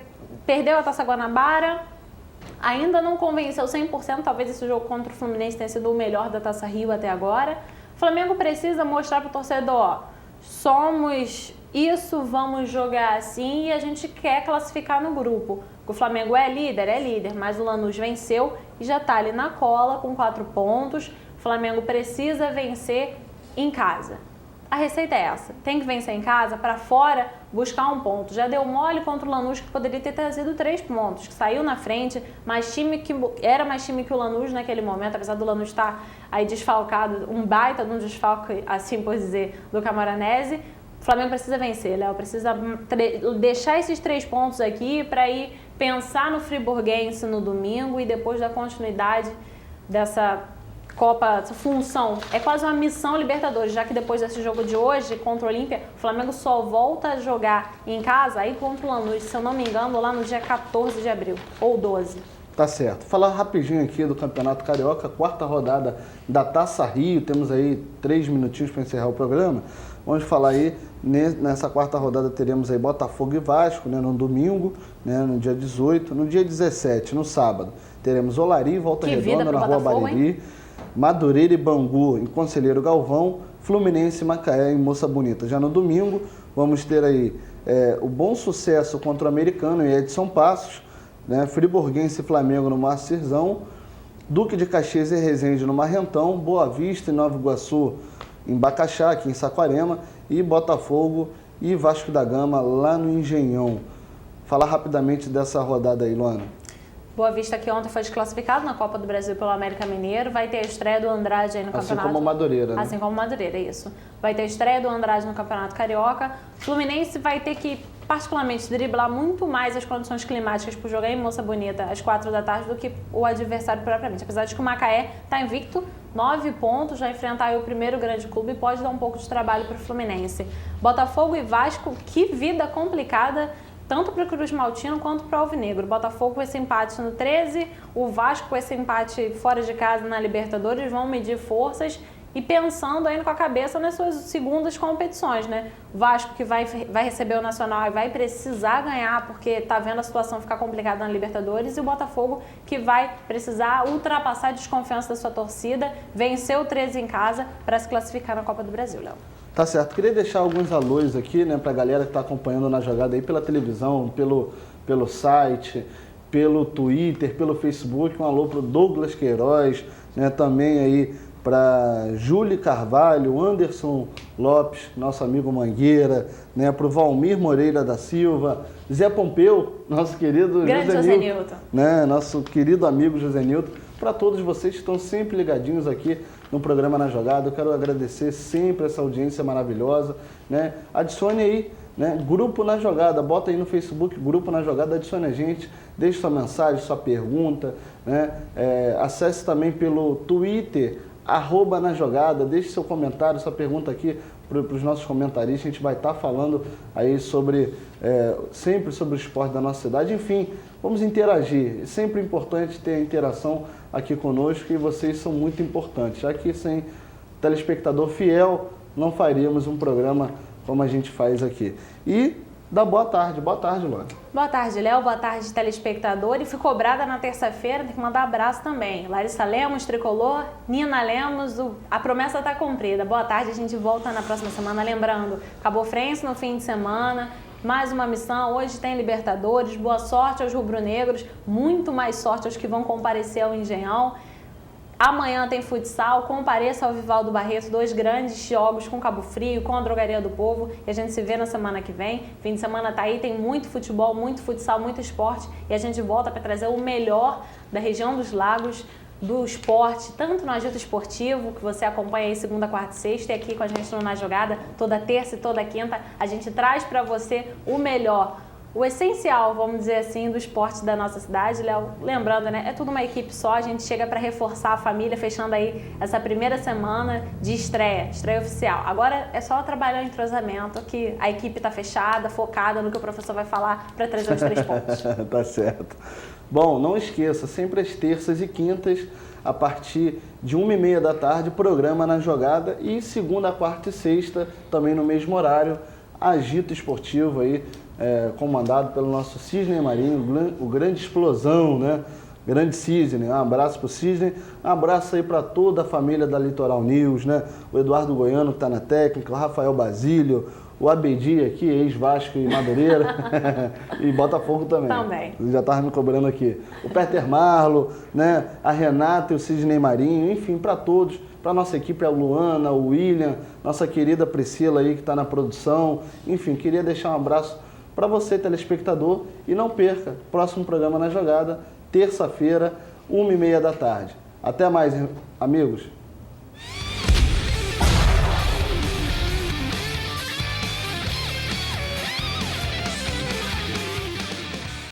perdeu a Taça Guanabara, ainda não convenceu 100%, talvez esse jogo contra o Fluminense tenha sido o melhor da Taça Rio até agora. O Flamengo precisa mostrar para o torcedor, ó, somos isso, vamos jogar assim e a gente quer classificar no grupo. O Flamengo é líder, mas o Lanús venceu e já está ali na cola com 4 pontos. O Flamengo precisa vencer em casa. A receita é essa, tem que vencer em casa, para fora buscar um ponto. Já deu mole contra o Lanús, que poderia ter trazido 3 pontos, que saiu na frente, era mais time que o Lanús naquele momento, apesar do Lanús estar aí desfalcado, um baita de um desfalque, assim por dizer, do Camoranesi. O Flamengo precisa vencer, Léo, precisa deixar esses 3 pontos aqui para ir pensar no Friburguense no domingo e depois dar continuidade dessa Copa, essa função. É quase uma missão Libertadores, já que depois desse jogo de hoje contra o Olímpia, o Flamengo só volta a jogar em casa aí contra o Lanús, se eu não me engano, lá no dia 14 de abril, ou 12. Tá certo. Falar rapidinho aqui do Campeonato Carioca, 4ª rodada da Taça Rio, temos aí 3 minutinhos para encerrar o programa. Vamos falar aí, nessa 4ª rodada teremos aí Botafogo e Vasco, né, no domingo, né, no dia 18, no dia 17, no sábado, teremos Olaria e Volta Redonda na Rua Bariri, Madureira e Bangu em Conselheiro Galvão, Fluminense e Macaé em Moça Bonita. Já no domingo, vamos ter aí o Bom Sucesso contra o Americano em Edson Passos, né, Friburguense e Flamengo no Marcirzão, Duque de Caxias e Resende no Marrentão, Boa Vista e Nova Iguaçu em Bacaxá, aqui em Saquarema, e Botafogo e Vasco da Gama lá no Engenhão. Falar rapidamente dessa rodada aí, Luana. Boa Vista, que ontem foi desclassificado na Copa do Brasil pelo América Mineiro, vai ter a estreia do Andrade aí no campeonato. Assim como Madureira, né? Assim como Madureira, isso. Vai ter a estreia do Andrade no Campeonato Carioca. Fluminense vai ter que, particularmente, driblar muito mais as condições climáticas por jogar em Moça Bonita às 4 da tarde do que o adversário propriamente. Apesar de que o Macaé está invicto, 9 pontos, já enfrentar aí o primeiro grande clube pode dar um pouco de trabalho para o Fluminense. Botafogo e Vasco, que vida complicada, tanto para o Cruz Maltino quanto para o Alvinegro. Botafogo com esse empate no 13, o Vasco com esse empate fora de casa na Libertadores, vão medir forças e pensando ainda com a cabeça nas suas segundas competições, né? O Vasco que vai receber o Nacional e vai precisar ganhar porque está vendo a situação ficar complicada na Libertadores, e o Botafogo que vai precisar ultrapassar a desconfiança da sua torcida, vencer o 13 em casa para se classificar na Copa do Brasil, Léo. Tá certo. Queria deixar alguns alôs aqui, né, pra galera que está acompanhando na jogada aí pela televisão, pelo site, pelo Twitter, pelo Facebook. Um alô pro Douglas Queiroz, né, também aí para Júlio Carvalho, Anderson Lopes, nosso amigo Mangueira, né, para o Valmir Moreira da Silva, Zé Pompeu, nosso querido José Nilton, né, nosso querido amigo José Nilton, para todos vocês que estão sempre ligadinhos aqui no programa Na Jogada. Eu quero agradecer sempre essa audiência maravilhosa, né? Adicione aí, né, Grupo Na Jogada, bota aí no Facebook, Grupo Na Jogada, adicione a gente, deixe sua mensagem, sua pergunta, né? Acesse também pelo Twitter, @Na Jogada, deixe seu comentário, sua pergunta aqui para os nossos comentaristas. A gente vai estar falando aí sempre sobre o esporte da nossa cidade. Enfim, vamos interagir. É sempre importante ter a interação aqui conosco e vocês são muito importantes, já que sem telespectador fiel não faríamos um programa como a gente faz aqui. E dá boa tarde. Boa tarde, Luana. Boa tarde, Léo. Boa tarde, telespectador. E fui cobrada na terça-feira, tem que mandar abraço também. Larissa Lemos, Tricolor, Nina Lemos, a promessa está cumprida. Boa tarde, a gente volta na próxima semana. Lembrando, Cabofrense no fim de semana, mais uma missão. Hoje tem Libertadores. Boa sorte aos rubro-negros, muito mais sorte aos que vão comparecer ao Engenhão. Amanhã tem futsal, compareça ao Vivaldo Barreto, 2 grandes jogos com Cabo Frio, com a Drogaria do Povo, e a gente se vê na semana que vem. Fim de semana tá aí, tem muito futebol, muito futsal, muito esporte, e a gente volta para trazer o melhor da região dos lagos, do esporte, tanto no Agito Esportivo, que você acompanha aí segunda, quarta e sexta, e aqui com a gente no Na Jogada, toda terça e toda quinta, a gente traz para você o melhor, o essencial, vamos dizer assim, do esporte da nossa cidade, Léo. Lembrando, né? É tudo uma equipe só, a gente chega para reforçar a família, fechando aí essa primeira semana de estreia oficial. Agora é só trabalhar o entrosamento, que a equipe está fechada, focada no que o professor vai falar para trazer os 3 pontos. Tá certo. Bom, não esqueça, sempre às terças e quintas, a partir de 1h30 da tarde, programa Na Jogada, e segunda, quarta e sexta, também no mesmo horário, Agito Esportivo aí, comandado pelo nosso Cisne Marinho, o grande explosão, né? Grande Cisne, um abraço pro Cisne, um abraço aí para toda a família da Litoral News, né? O Eduardo Goiano que está na técnica, o Rafael Basílio, o Abedi aqui, ex-Vasco e Madureira, e Botafogo também. Já estava me cobrando aqui. O Peter Marlo, né? A Renata e o Cisne Marinho, enfim, para todos, para nossa equipe, a Luana, o William, nossa querida Priscila aí que está na produção, enfim, queria deixar um abraço para você, telespectador, e não perca, próximo programa Na Jogada, terça-feira, 1h30 da tarde. Até mais, amigos.